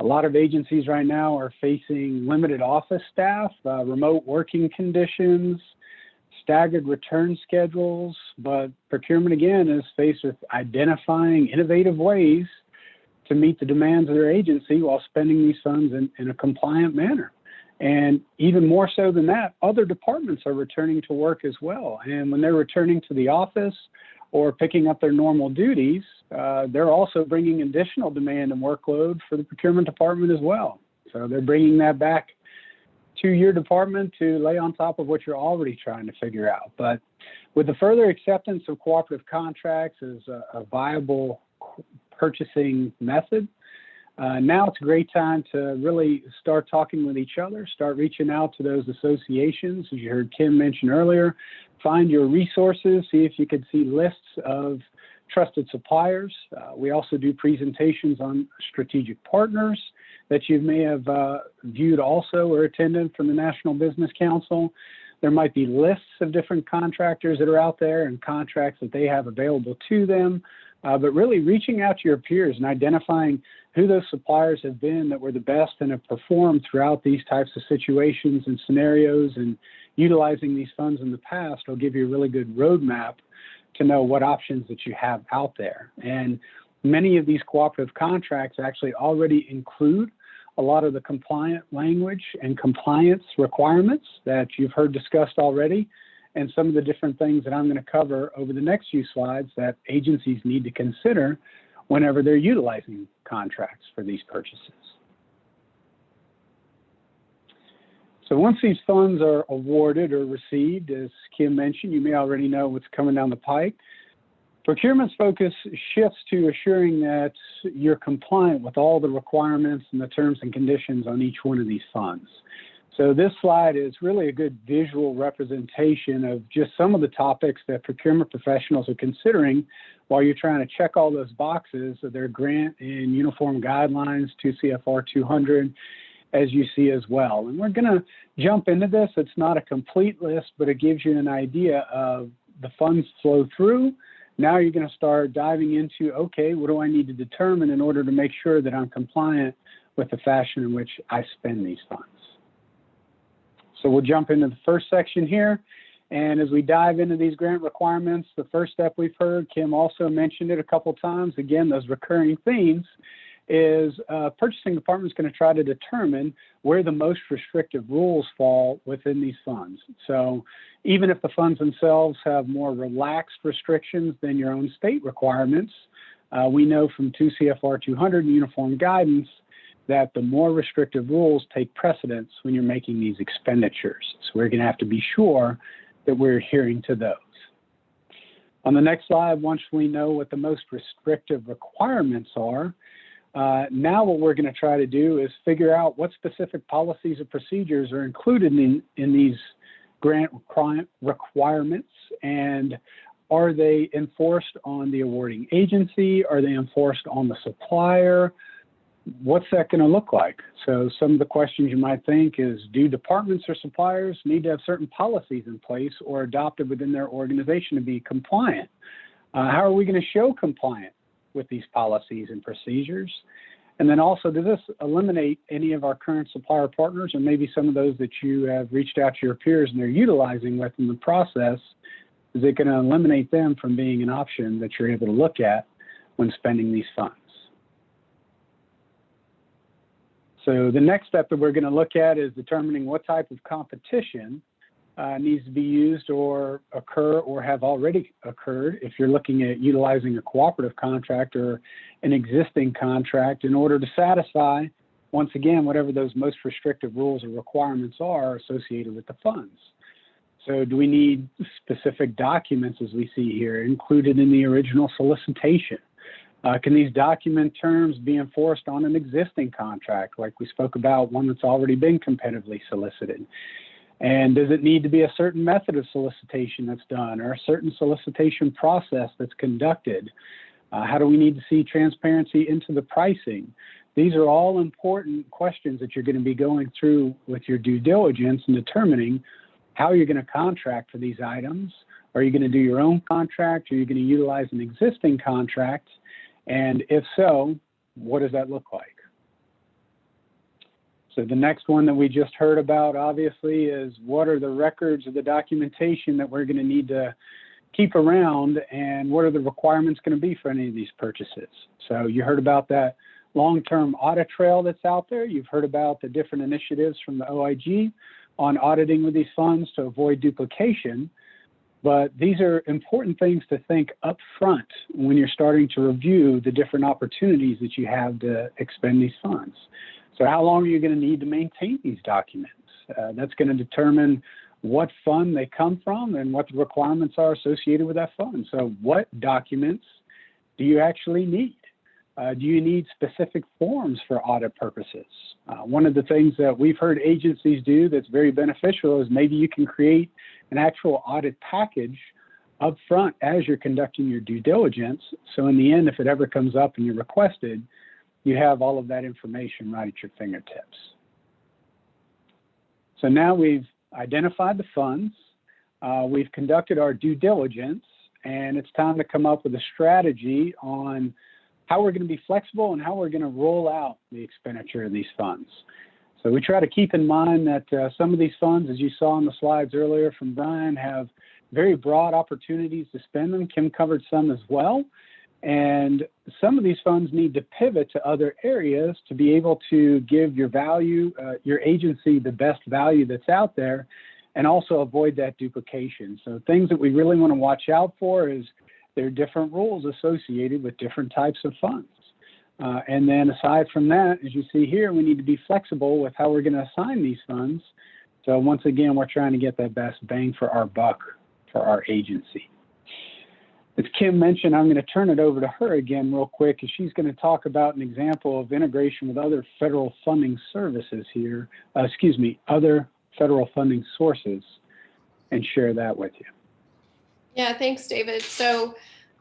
A lot of agencies right now are facing limited office staff, remote working conditions, staggered return schedules, but procurement again is faced with identifying innovative ways to meet the demands of their agency while spending these funds in a compliant manner. And even more so than that, other departments are returning to work as well. And when they're returning to the office or picking up their normal duties, they're also bringing additional demand and workload for the procurement department as well. So they're bringing that back to your department to lay on top of what you're already trying to figure out. But with the further acceptance of cooperative contracts as a viable purchasing method, now it's a great time to really start talking with each other, start reaching out to those associations. As you heard Kim mention earlier, find your resources, see if you could see lists of trusted suppliers. We also do presentations on strategic partners that you may have viewed also or attended from the National Business Council. There might be lists of different contractors that are out there and contracts that they have available to them, but really reaching out to your peers and identifying who those suppliers have been that were the best and have performed throughout these types of situations and scenarios, and utilizing these funds in the past will give you a really good roadmap to know what options that you have out there. And many of these cooperative contracts actually already include a lot of the compliant language and compliance requirements that you've heard discussed already, and some of the different things that I'm going to cover over the next few slides that agencies need to consider whenever they're utilizing contracts for these purchases. So once these funds are awarded or received, as Kim mentioned, you may already know what's coming down the pike. Procurement's focus shifts to assuring that you're compliant with all the requirements and the terms and conditions on each one of these funds. So this slide is really a good visual representation of just some of the topics that procurement professionals are considering while you're trying to check all those boxes of their grant and uniform guidelines, 2 CFR 200, as you see as well. And we're going to jump into this. It's not a complete list, but it gives you an idea of the funds flow through. Now you're going to start diving into, okay, what do I need to determine in order to make sure that I'm compliant with the fashion in which I spend these funds? So we'll jump into the first section here. And as we dive into these grant requirements, the first step we've heard, Kim also mentioned it a couple times, again, those recurring themes, is purchasing department is going to try to determine where the most restrictive rules fall within these funds. So even if the funds themselves have more relaxed restrictions than your own state requirements, we know from 2 CFR 200 and uniform guidance that the more restrictive rules take precedence when you're making these expenditures. So we're going to have to be sure that we're adhering to those. On the next slide, once we know what the most restrictive requirements are, now what we're going to try to do is figure out what specific policies or procedures are included in these grant requirements, and are they enforced on the awarding agency? Are they enforced on the supplier? What's that going to look like? So some of the questions you might think is, do departments or suppliers need to have certain policies in place or adopted within their organization to be compliant? How are we going to show compliance with these policies and procedures? And then also, does this eliminate any of our current supplier partners, or maybe some of those that you have reached out to your peers and they're utilizing within the process? Is it going to eliminate them from being an option that you're able to look at when spending these funds? So the next step that we're going to look at is determining what type of competition needs to be used or occur or have already occurred if you're looking at utilizing a cooperative contract or an existing contract in order to satisfy, once again, whatever those most restrictive rules or requirements are associated with the funds. So do we need specific documents, as we see here, included in the original solicitation? Can these document terms be enforced on an existing contract, like we spoke about, one that's already been competitively solicited? And does it need to be a certain method of solicitation that's done, or a certain solicitation process that's conducted? How do we need to see transparency into the pricing? These are all important questions that you're going to be going through with your due diligence and determining how you're going to contract for these items. Are you going to do your own contract? Are you going to utilize an existing contract? And if so, what does that look like? So the next one that we just heard about, obviously, is what are the records of the documentation that we're going to need to keep around, and what are the requirements going to be for any of these purchases? So you heard about that long-term audit trail that's out there. You've heard about the different initiatives from the OIG on auditing with these funds to avoid duplication. But these are important things to think up front when you're starting to review the different opportunities that you have to expend these funds. So how long are you going to need to maintain these documents? That's going to determine what fund they come from and what the requirements are associated with that fund. So what documents do you actually need? Do you need specific forms for audit purposes? One of the things that we've heard agencies do that's very beneficial is maybe you can create an actual audit package up front as you're conducting your due diligence. So in the end, if it ever comes up and you're requested, you have all of that information right at your fingertips. So now we've identified the funds, we've conducted our due diligence, and it's time to come up with a strategy on how we're going to be flexible and how we're going to roll out the expenditure of these funds. So we try to keep in mind that some of these funds, as you saw on the slides earlier from Brian, have very broad opportunities to spend them. Kim covered some as well. And some of these funds need to pivot to other areas to be able to give your agency the best value that's out there, and also avoid that duplication. So things that we really want to watch out for is there are different rules associated with different types of funds. And then aside from that, as you see here, we need to be flexible with how we're going to assign these funds. So once again, we're trying to get that best bang for our buck for our agency. As Kim mentioned, I'm going to turn it over to her again real quick, as she's going to talk about an example of integration with other federal funding services here, other federal funding sources, and share that with you. Yeah, thanks, David. So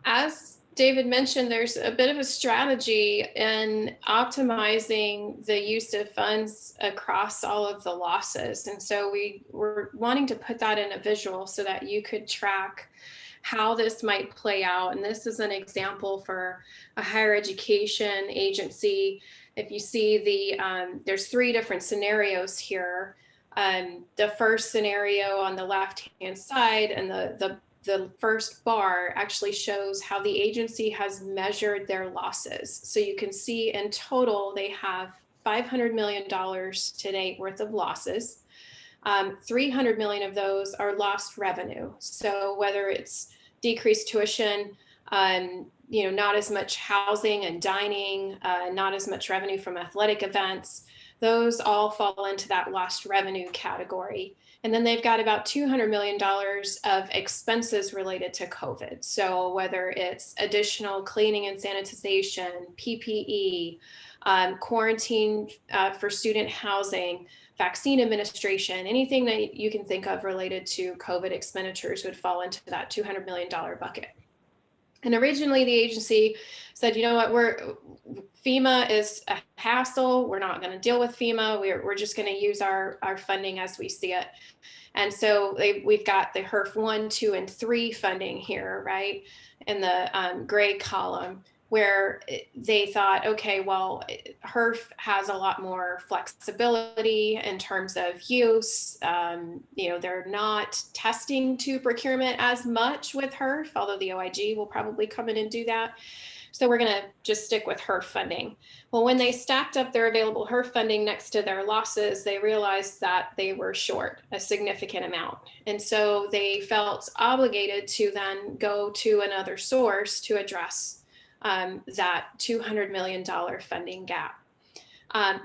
as David mentioned, there's a bit of a strategy in optimizing the use of funds across all of the losses. And so we were wanting to put that in a visual so that you could track how this might play out. And this is an example for a higher education agency. If you see there's 3 different scenarios here. The first scenario on the left-hand side, and the first bar actually shows how the agency has measured their losses. So you can see in total, they have $500 million to date worth of losses. 300 million of those are lost revenue. So whether it's decreased tuition, not as much housing and dining, not as much revenue from athletic events, those all fall into that lost revenue category. And then they've got about $200 million of expenses related to COVID. So whether it's additional cleaning and sanitization, PPE, quarantine for student housing, vaccine administration, anything that you can think of related to COVID expenditures would fall into that $200 million bucket. And originally the agency said, you know what, FEMA is a hassle. We're not going to deal with FEMA. We're just going to use our funding as we see it. And so we've got the HERF 1, 2, and 3 funding here, right, in the gray column, where they thought, okay, well, HERF has a lot more flexibility in terms of use. They're not testing to procurement as much with HERF, although the OIG will probably come in and do that. So we're going to just stick with HERF funding. Well, when they stacked up their available HERF funding next to their losses, they realized that they were short a significant amount. And so they felt obligated to then go to another source to address that $200 million funding gap.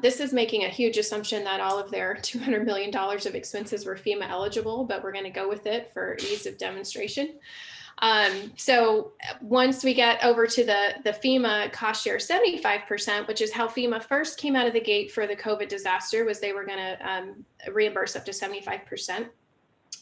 This is making a huge assumption that all of their $200 million of expenses were FEMA eligible, but we're going to go with it for ease of demonstration. So once we get over to the FEMA cost share 75%, which is how FEMA first came out of the gate for the COVID disaster, was they were going to reimburse up to 75%.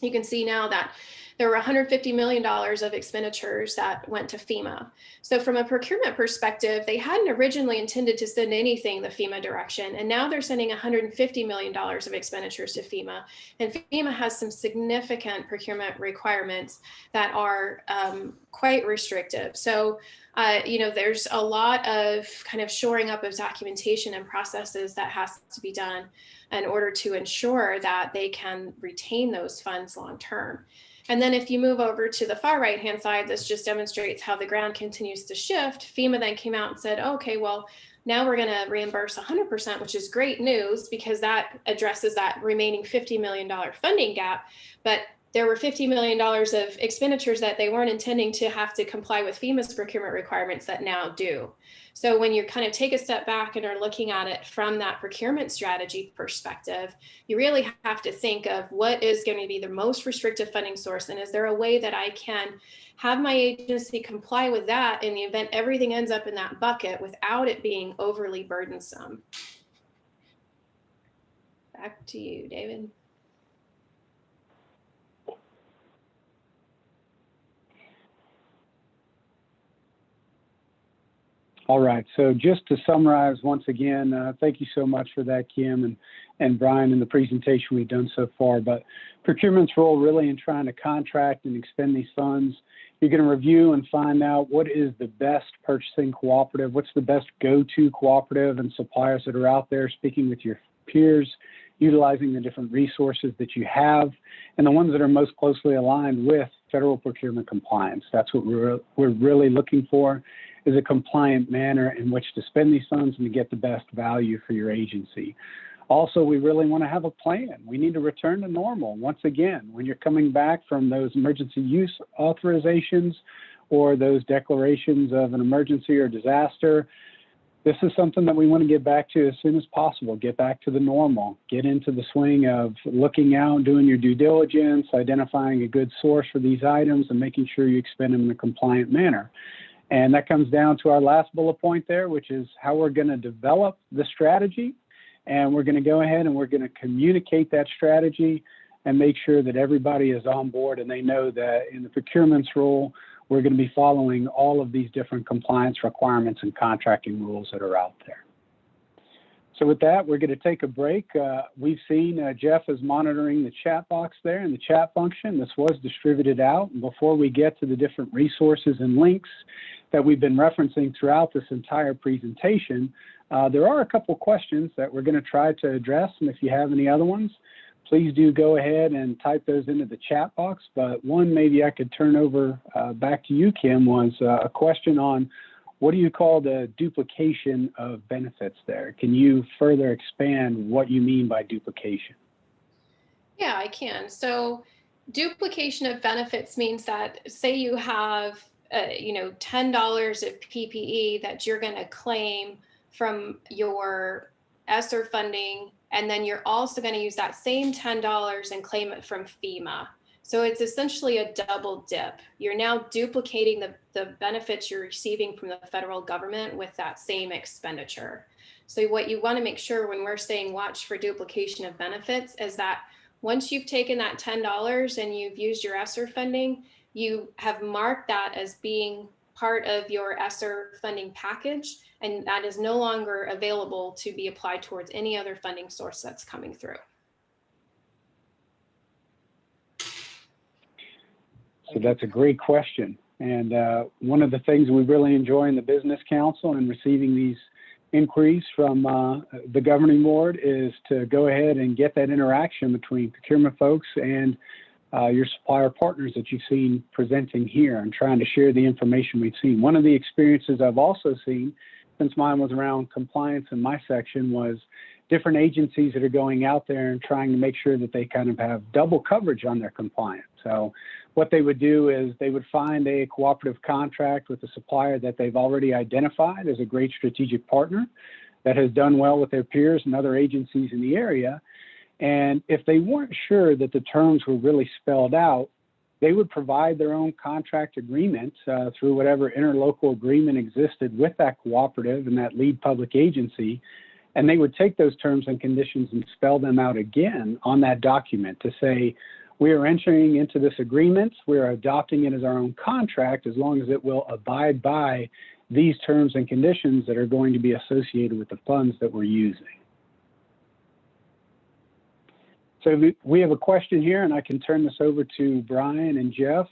You can see now that there were $150 million of expenditures that went to FEMA. So from a procurement perspective, they hadn't originally intended to send anything the FEMA direction, and now they're sending $150 million of expenditures to FEMA. And FEMA has some significant procurement requirements that are quite restrictive. So, there's a lot of kind of shoring up of documentation and processes that has to be done in order to ensure that they can retain those funds long term. And then if you move over to the far right-hand side, this just demonstrates how the ground continues to shift. FEMA then came out and said, okay, well, now we're going to reimburse 100%, which is great news because that addresses that remaining $50 million funding gap. But there were $50 million of expenditures that they weren't intending to have to comply with FEMA's procurement requirements that now do. So when you kind of take a step back and are looking at it from that procurement strategy perspective, you really have to think of what is going to be the most restrictive funding source, and is there a way that I can have my agency comply with that in the event everything ends up in that bucket without it being overly burdensome. Back to you, David. All right, so just to summarize once again, thank you so much for that, Kim and Brian, and the presentation we've done so far. But procurement's role really in trying to contract and expend these funds. You're going to review and find out what is the best purchasing cooperative, what's the best go-to cooperative and suppliers that are out there, speaking with your peers, utilizing the different resources that you have, and the ones that are most closely aligned with federal procurement compliance. That's what we're really looking for. is a compliant manner in which to spend these funds and to get the best value for your agency. Also, we really want to have a plan. We need to return to normal. Once again, when you're coming back from those emergency use authorizations or those declarations of an emergency or disaster, this is something that we want to get back to as soon as possible, get back to the normal, get into the swing of looking out, doing your due diligence, identifying a good source for these items, and making sure you expend them in a compliant manner. And that comes down to our last bullet point there, which is how we're going to develop the strategy. And we're going to go ahead and we're going to communicate that strategy and make sure that everybody is on board and they know that in the procurement's role, we're going to be following all of these different compliance requirements and contracting rules that are out there. So with that, we're going to take a break. We've seen Jeff is monitoring the chat box there and the chat function. This was distributed out. And before we get to the different resources and links that we've been referencing throughout this entire presentation, there are a couple questions that we're going to try to address. And if you have any other ones, please do go ahead and type those into the chat box. But one maybe I could turn over back to you, Kim, was a question on what do you call the duplication of benefits there? Can you further expand what you mean by duplication? Yeah, I can. So duplication of benefits means that say you have, $10 of PPE that you're going to claim from your ESSER funding, and then you're also going to use that same $10 and claim it from FEMA. So it's essentially a double dip. You're now duplicating the benefits you're receiving from the federal government with that same expenditure. So what you want to make sure when we're saying watch for duplication of benefits is that once you've taken that $10 and you've used your ESSER funding, you have marked that as being part of your ESSER funding package, and that is no longer available to be applied towards any other funding source that's coming through. So that's a great question. And one of the things we really enjoy in the Business Council and receiving these inquiries from the governing board is to go ahead and get that interaction between procurement folks and your supplier partners that you've seen presenting here and trying to share the information we've seen. One of the experiences I've also seen, since mine was around compliance in my section, was different agencies that are going out there and trying to make sure that they kind of have double coverage on their compliance. So what they would do is they would find a cooperative contract with a supplier that they've already identified as a great strategic partner that has done well with their peers and other agencies in the area. And if they weren't sure that the terms were really spelled out, they would provide their own contract agreement through whatever interlocal agreement existed with that cooperative and that lead public agency. And they would take those terms and conditions and spell them out again on that document to say, we are entering into this agreement, we are adopting it as our own contract as long as it will abide by these terms and conditions that are going to be associated with the funds that we're using. So we have a question here, and I can turn this over to Brian and Jeff.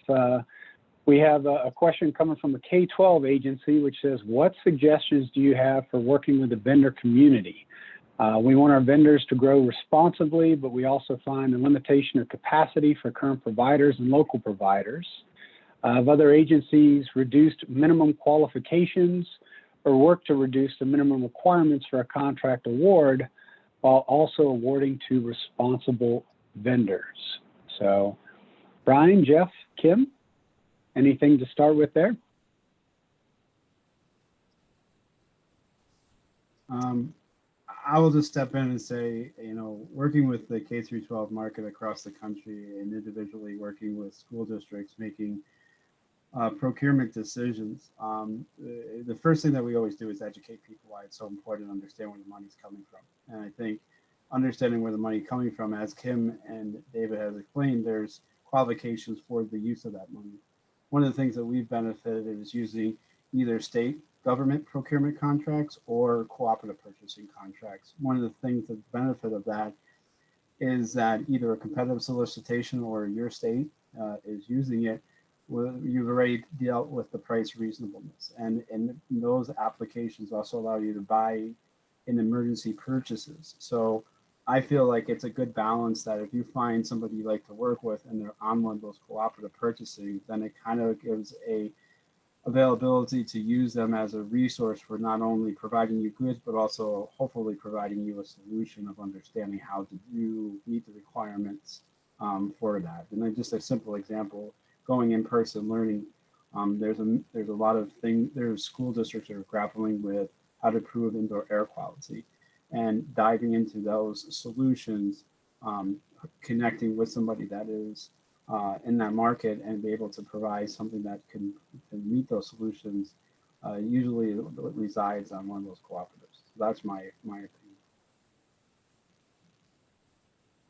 We have a question coming from a K-12 agency, which says, what suggestions do you have for working with the vendor community? We want our vendors to grow responsibly, but we also find a limitation of capacity for current providers and local providers. Have other agencies reduced minimum qualifications or work to reduce the minimum requirements for a contract award while also awarding to responsible vendors? So, Brian, Jeff, Kim, anything to start with there? I will just step in and say, working with the K through 12 market across the country and individually working with school districts making procurement decisions, the first thing that we always do is educate people why it's so important to understand where the money's coming from. And I think understanding where the money is coming from, as Kim and David has explained, there's qualifications for the use of that money. One of the things that we've benefited is using either state government procurement contracts or cooperative purchasing contracts. One of the things, the benefit of that is that either a competitive solicitation or your state is using it, you've already dealt with the price reasonableness. And those applications also allow you to buy in emergency purchases. So I feel like it's a good balance that if you find somebody you like to work with and they're on one of those cooperative purchasing, then it kind of gives a availability to use them as a resource for not only providing you goods, but also hopefully providing you a solution of understanding how to meet the requirements for that. And then just a simple example, going in person learning, there's a lot of things, there's school districts that are grappling with how to improve indoor air quality, and diving into those solutions, connecting with somebody that is in that market and be able to provide something that can meet those solutions, usually it resides on one of those cooperatives. So that's my opinion.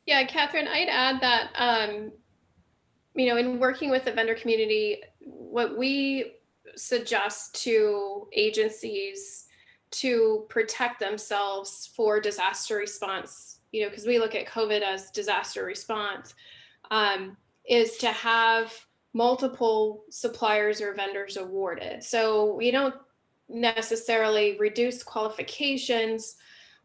Yeah, Catherine, I'd add that, in working with the vendor community, what we suggest to agencies to protect themselves for disaster response, because we look at COVID as disaster response, is to have multiple suppliers or vendors awarded. So we don't necessarily reduce qualifications,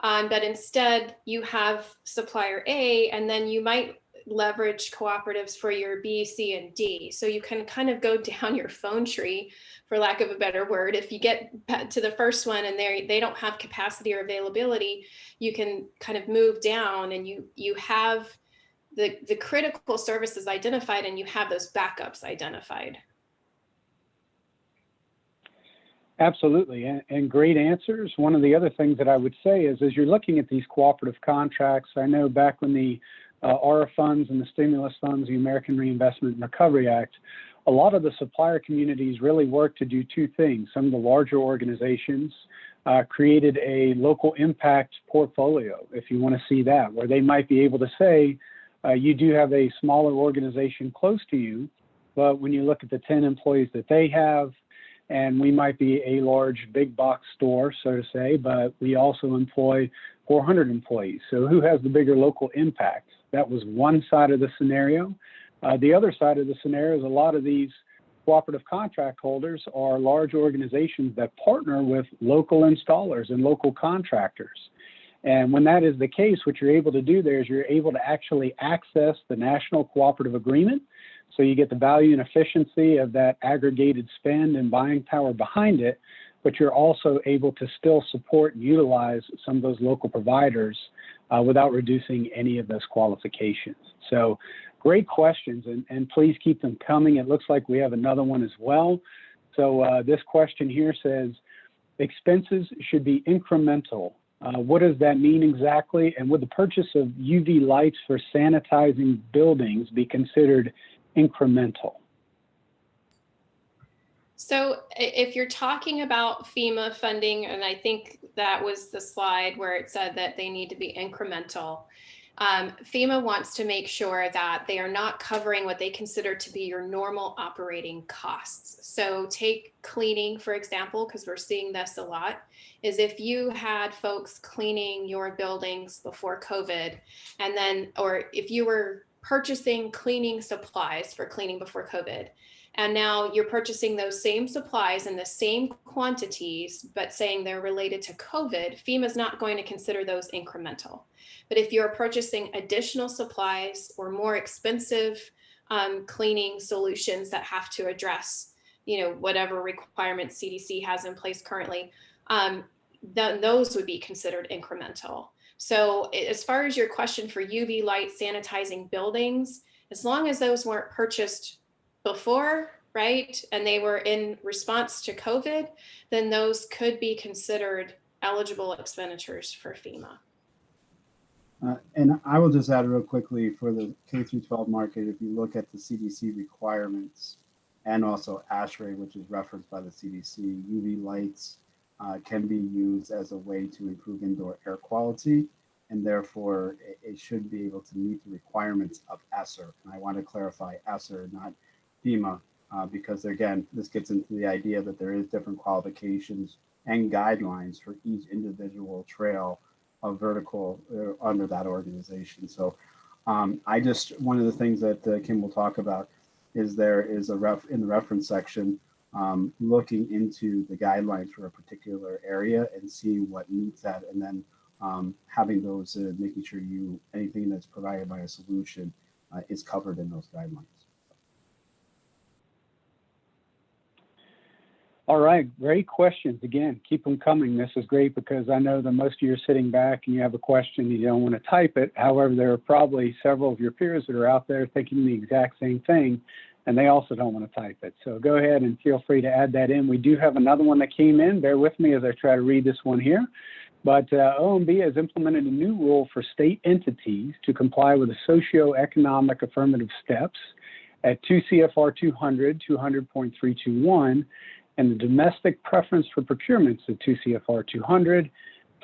but instead you have supplier A, and then you might leverage cooperatives for your B, C, and D. So you can kind of go down your phone tree, for lack of a better word. If you get to the first one and they don't have capacity or availability, you can kind of move down, and you have the critical services identified, and you have those backups identified. Absolutely, and great answers. One of the other things that I would say is, as you're looking at these cooperative contracts, I know back when the ARA funds and the stimulus funds, the American Reinvestment and Recovery Act, a lot of the supplier communities really worked to do two things. Some of the larger organizations created a local impact portfolio, if you want to see that, where they might be able to say, you do have a smaller organization close to you, but when you look at the 10 employees that they have, and we might be a large big box store, so to say, but we also employ 400 employees. So who has the bigger local impact? That was one side of the scenario. The other side of the scenario is a lot of these cooperative contract holders are large organizations that partner with local installers and local contractors. And when that is the case, what you're able to do there is you're able to actually access the national cooperative agreement. So you get the value and efficiency of that aggregated spend and buying power behind it, but you're also able to still support and utilize some of those local providers without reducing any of those qualifications. So great questions, and please keep them coming. It looks like we have another one as well. So this question here says, expenses should be incremental. What does that mean exactly? And would the purchase of UV lights for sanitizing buildings be considered incremental? So if you're talking about FEMA funding, and I think that was the slide where it said that they need to be incremental, FEMA wants to make sure that they are not covering what they consider to be your normal operating costs. So take cleaning, for example, because we're seeing this a lot, is if you had folks cleaning your buildings before COVID, and then, or if you were purchasing cleaning supplies for cleaning before COVID, and now you're purchasing those same supplies in the same quantities, but saying they're related to COVID, FEMA's not going to consider those incremental. But if you're purchasing additional supplies or more expensive cleaning solutions that have to address, whatever requirements CDC has in place currently, then those would be considered incremental. So as far as your question for UV light sanitizing buildings, as long as those weren't purchased before, right, and they were in response to COVID, then those could be considered eligible expenditures for FEMA. And I will just add real quickly for the K through 12 market, if you look at the CDC requirements and also ASHRAE, which is referenced by the CDC, UV lights can be used as a way to improve indoor air quality, and therefore it should be able to meet the requirements of ESSER. And I want to clarify ESSER, not FEMA, because again, this gets into the idea that there is different qualifications and guidelines for each individual trail of vertical under that organization. So one of the things that Kim will talk about is there is in the reference section, looking into the guidelines for a particular area and seeing what meets that, and then having those, making sure anything that's provided by a solution is covered in those guidelines. All right, great questions. Again, keep them coming. This is great because I know that most of you are sitting back and you have a question, you don't want to type it. However, there are probably several of your peers that are out there thinking the exact same thing, and they also don't want to type it. So go ahead and feel free to add that in. We do have another one that came in. Bear with me as I try to read this one here. But OMB has implemented a new rule for state entities to comply with the socioeconomic affirmative steps at 2 CFR 200, 200.321, and the domestic preference for procurements at 2 CFR 200,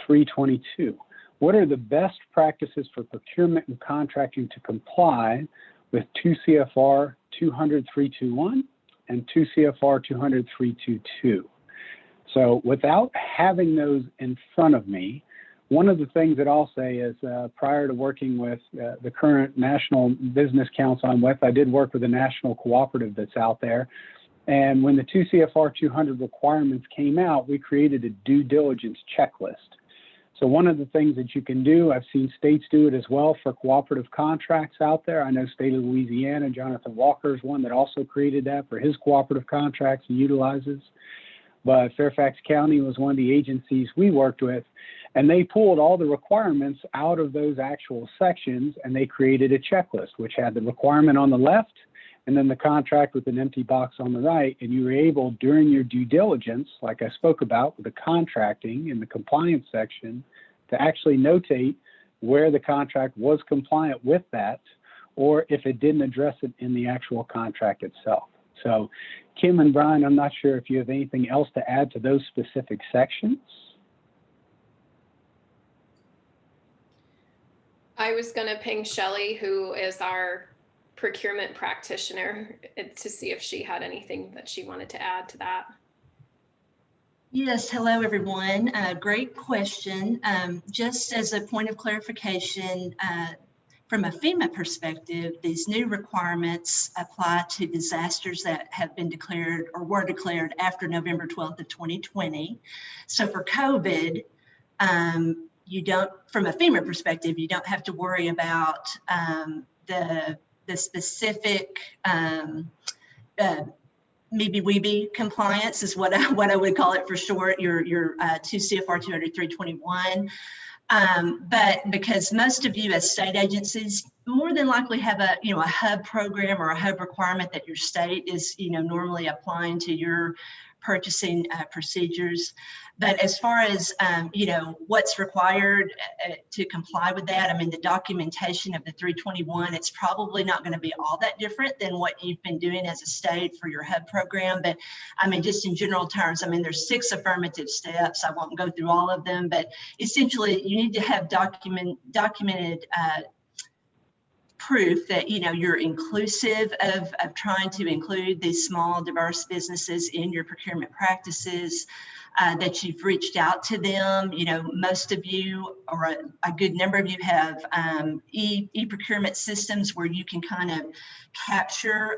322. What are the best practices for procurement and contracting to comply with 2 CFR 200, 321 and 2 CFR 200, 322? So without having those in front of me, one of the things that I'll say is prior to working with the current National Business Council I'm with, I did work with a national cooperative that's out there. And when the 2 CFR 200 requirements came out, we created a due diligence checklist. So one of the things that you can do, I've seen states do it as well for cooperative contracts out there. I know state of Louisiana, Jonathan Walker is one that also created that for his cooperative contracts and utilizes. But Fairfax County was one of the agencies we worked with, and they pulled all the requirements out of those actual sections, and they created a checklist, which had the requirement on the left, and then the contract with an empty box on the right, and you were able, during your due diligence, like I spoke about with the contracting in the compliance section, to actually notate where the contract was compliant with that, or if it didn't address it in the actual contract itself. So Kim and Brian, I'm not sure if you have anything else to add to those specific sections. I was going to ping Shelley, who is our procurement practitioner, to see if she had anything that she wanted to add to that. Yes, hello everyone. Great question. Just as a point of clarification, from a FEMA perspective, these new requirements apply to disasters that have been declared or were declared after November 12th of 2020. So for COVID, you don't, from a FEMA perspective, you don't have to worry about the specific MeBe-WeBe compliance is what I would call it for short, your 2 CFR 200-321. But because most of you as state agencies more than likely have a hub program or a hub requirement that your state is normally applying to your purchasing procedures. But as far as what's required to comply with that, I mean, the documentation of the 321, it's probably not going to be all that different than what you've been doing as a state for your hub program. But I mean, just in general terms, I mean, there's 6 affirmative steps. I won't go through all of them, but essentially you need to have documented proof that you're inclusive of trying to include these small diverse businesses in your procurement practices, that you've reached out to them. Most of you, or a good number of you, have e-procurement systems where you can kind of capture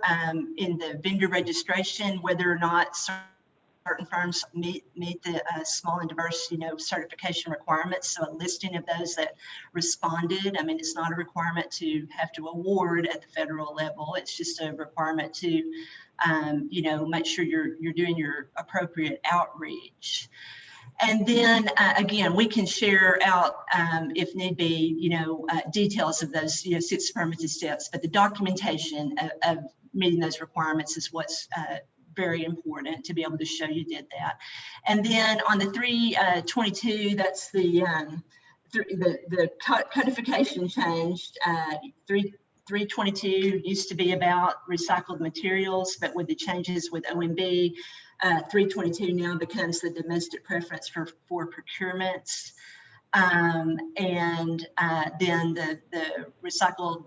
in the vendor registration whether or not certain firms meet the small and diverse, certification requirements. So a listing of those that responded. I mean, it's not a requirement to have to award at the federal level. It's just a requirement to, make sure you're doing your appropriate outreach. And then again, we can share out, if need be, details of those 6 affirmative steps. But the documentation of meeting those requirements is what's very important to be able to show you did that. And then on the 322, that's the codification changed. 322 used to be about recycled materials, but with the changes with OMB, 322 now becomes the domestic preference for procurements. And then the recycled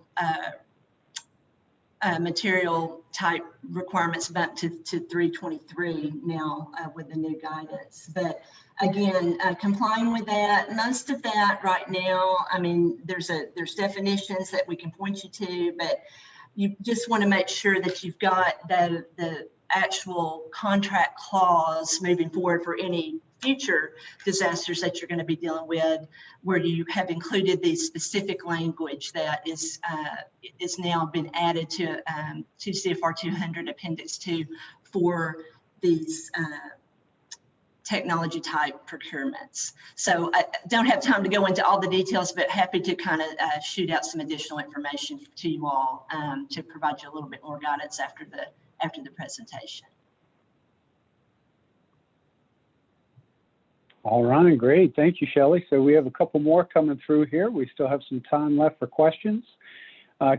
material type requirements back to 323 now with the new guidance. But again, complying with that, most of that right now, I mean, there's definitions that we can point you to, but you just want to make sure that you've got the actual contract clause moving forward for any future disasters that you're going to be dealing with, where you have included the specific language that is now been added to CFR 200 Appendix 2 for these technology type procurements. So I don't have time to go into all the details, but happy to kind of shoot out some additional information to you all to provide you a little bit more guidance after the presentation. All right, great. Thank you, Shelley. So we have a couple more coming through here. We still have some time left for questions.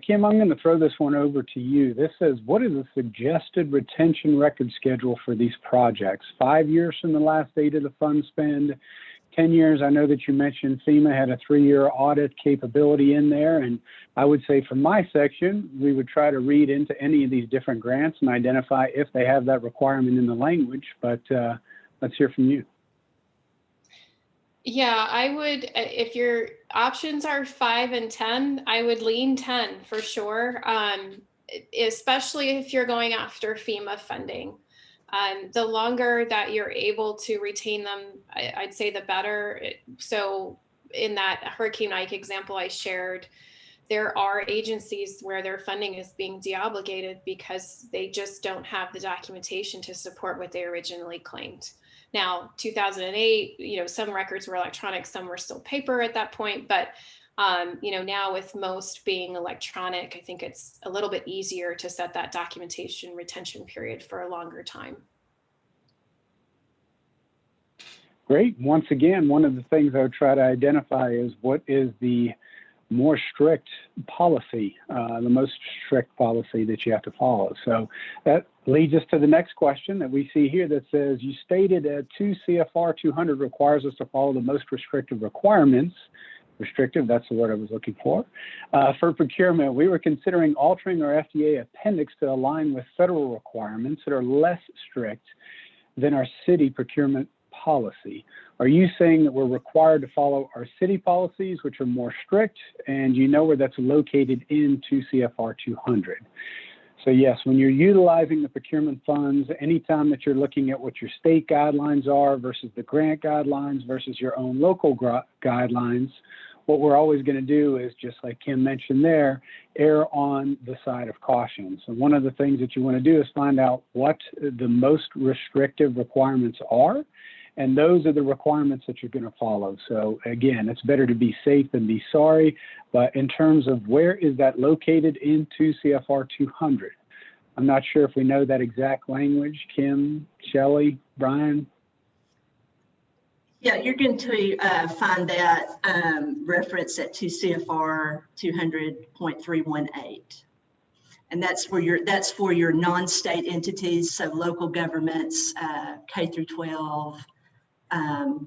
Kim, I'm going to throw this one over to you. This says, what is the suggested retention record schedule for these projects? 5 years from the last date of the fund spend, 10 years. I know that you mentioned FEMA had a 3-year audit capability in there. And I would say from my section, we would try to read into any of these different grants and identify if they have that requirement in the language. But let's hear from you. Yeah, I would, if your options are 5 and 10, I would lean 10 for sure, especially if you're going after FEMA funding. The longer that you're able to retain them, I'd say the better. So in that Hurricane Ike example I shared, there are agencies where their funding is being deobligated because they just don't have the documentation to support what they originally claimed. Now, 2008, some records were electronic, some were still paper at that point, but now with most being electronic, I think it's a little bit easier to set that documentation retention period for a longer time. Great. Once again, one of the things I would try to identify is what is the more strict policy, the most strict policy that you have to follow. So that leads us to the next question that we see here that says, you stated 2 CFR 200 requires us to follow the most restrictive requirements. Restrictive, that's the word I was looking for. For procurement, we were considering altering our FDA appendix to align with federal requirements that are less strict than our city procurement policy. Are you saying that we're required to follow our city policies, which are more strict, and you know where that's located in 2 CFR 200? So yes, when you're utilizing the procurement funds, anytime that you're looking at what your state guidelines are versus the grant guidelines versus your own local guidelines, what we're always going to do is, just like Kim mentioned there, err on the side of caution. So one of the things that you want to do is find out what the most restrictive requirements are, and those are the requirements that you're going to follow. So again, it's better to be safe than be sorry. But in terms of where is that located in 2 CFR 200, I'm not sure if we know that exact language. Kim, Shelley, Brian? Yeah, you're going to find that reference at 2 CFR 200.318. And that's for your non-state entities, so local governments, K through 12,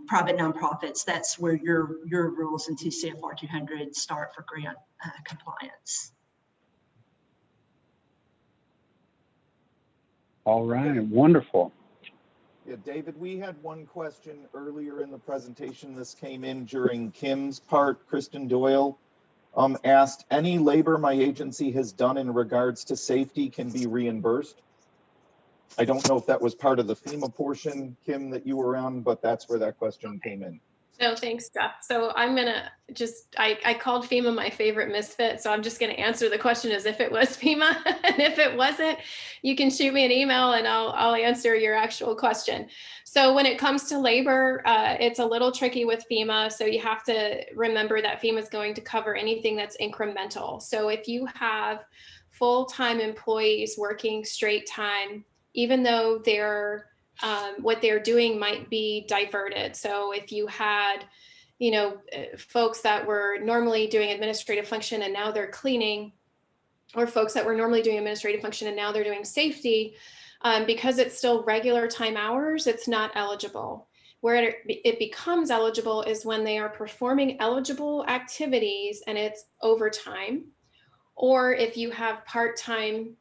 private nonprofits. That's where your rules in 2 CFR 200 start for grant compliance. All right, wonderful. Yeah, David, we had one question earlier in the presentation. This came in during Kim's part. Kristen Doyle asked, any labor my agency has done in regards to safety can be reimbursed. I don't know if that was part of the FEMA portion, Kim, that you were on, but that's where that question came in. No, thanks, Jeff. So I'm going to I called FEMA my favorite misfit. So I'm just going to answer the question as if it was FEMA. And if it wasn't, you can shoot me an email and I'll answer your actual question. So when it comes to labor, it's a little tricky with FEMA. So you have to remember that FEMA is going to cover anything that's incremental. So if you have full-time employees working straight time, even though they're what they're doing might be diverted. So if you had, folks that were normally doing administrative function and now they're cleaning, or folks that were normally doing administrative function and now they're doing safety, because it's still regular time hours, it's not eligible. Where it becomes eligible is when they are performing eligible activities and it's overtime, or if you have part-time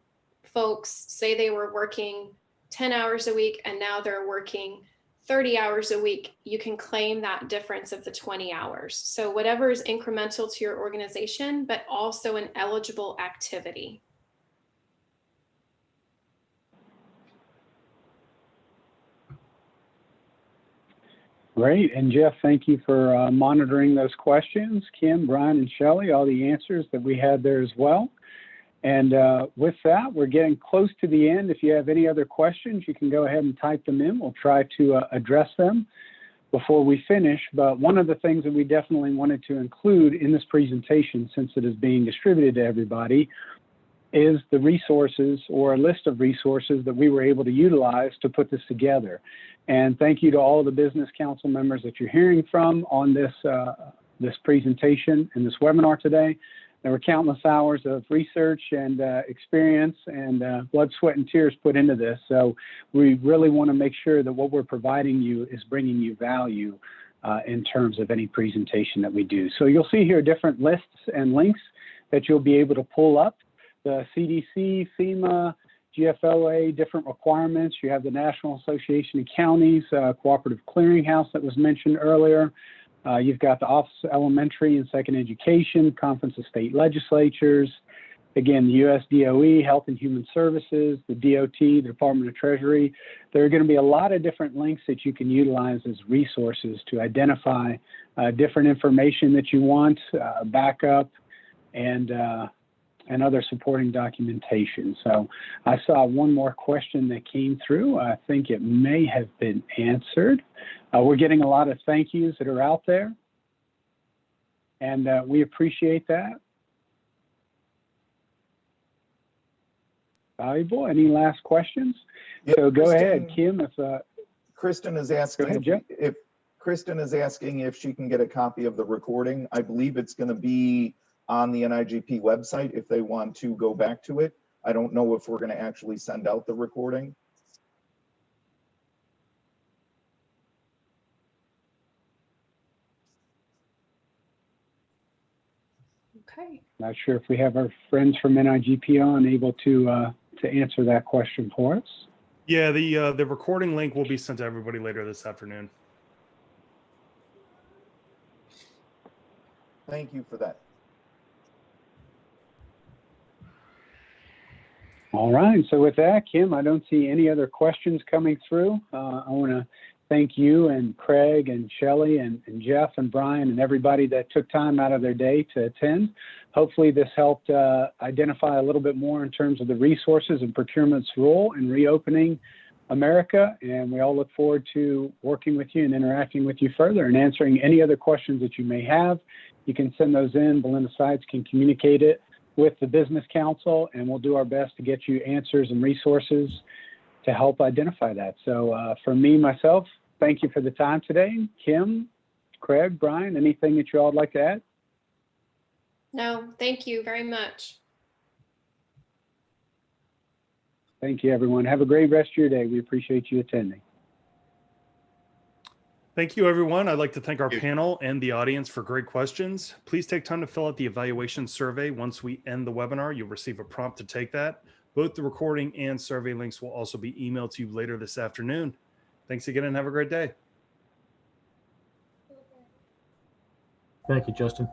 folks, say they were working 10 hours a week and now they're working 30 hours a week, you can claim that difference of the 20 hours. So whatever is incremental to your organization, but also an eligible activity. Great. And Jeff, thank you for monitoring those questions. Kim, Brian, and Shelley, all the answers that we had there as well. And with that, we're getting close to the end. If you have any other questions, you can go ahead and type them in. We'll try to address them before we finish. But one of the things that we definitely wanted to include in this presentation, since it is being distributed to everybody, is the resources, or a list of resources that we were able to utilize to put this together. And thank you to all the business council members that you're hearing from on this, this presentation and this webinar today. There were countless hours of research and experience and blood, sweat, and tears put into this. So we really want to make sure that what we're providing you is bringing you value in terms of any presentation that we do. So you'll see here different lists and links that you'll be able to pull up. The CDC, FEMA, GFOA, different requirements. You have the National Association of Counties, Cooperative Clearinghouse that was mentioned earlier. You've got the Office of Elementary and Second Education, Conference of State Legislatures, again, the US DOE, Health and Human Services, the DOT, the Department of Treasury. There are going to be a lot of different links that you can utilize as resources to identify different information that you want, backup, and other supporting documentation. So I saw one more question that came through. I think it may have been answered. We're getting a lot of thank yous that are out there, and we appreciate that. Valuable. Any last questions? Yeah, So go Kristen, ahead, Kim. Kristen is asking ahead, Jeff. if Kristen is asking if she can get a copy of the recording. I believe it's going to be on the NIGP website if they want to go back to it. I don't know if we're going to actually send out the recording. Okay. Not sure if we have our friends from NIGP on able to answer that question for us. Yeah, the recording link will be sent to everybody later this afternoon. Thank you for that. All right. So with that, Kim, I don't see any other questions coming through. I want to thank you and Craig and Shelley and Jeff and Brian and everybody that took time out of their day to attend. Hopefully this helped identify a little bit more in terms of the resources and procurement's role in reopening America. And we all look forward to working with you and interacting with you further and answering any other questions that you may have. You can send those in. Belinda Sites can communicate it with the Business Council, and we'll do our best to get you answers and resources to help identify that. So for me, myself, thank you for the time today. Kim, Craig, Brian, anything that you all would like to add? No, thank you very much. Thank you, everyone. Have a great rest of your day. We appreciate you attending. Thank you, everyone. I'd like to thank our panel and the audience for great questions. Please take time to fill out the evaluation survey. Once we end the webinar, you'll receive a prompt to take that. Both the recording and survey links will also be emailed to you later this afternoon. Thanks again and have a great day. Thank you, Justin.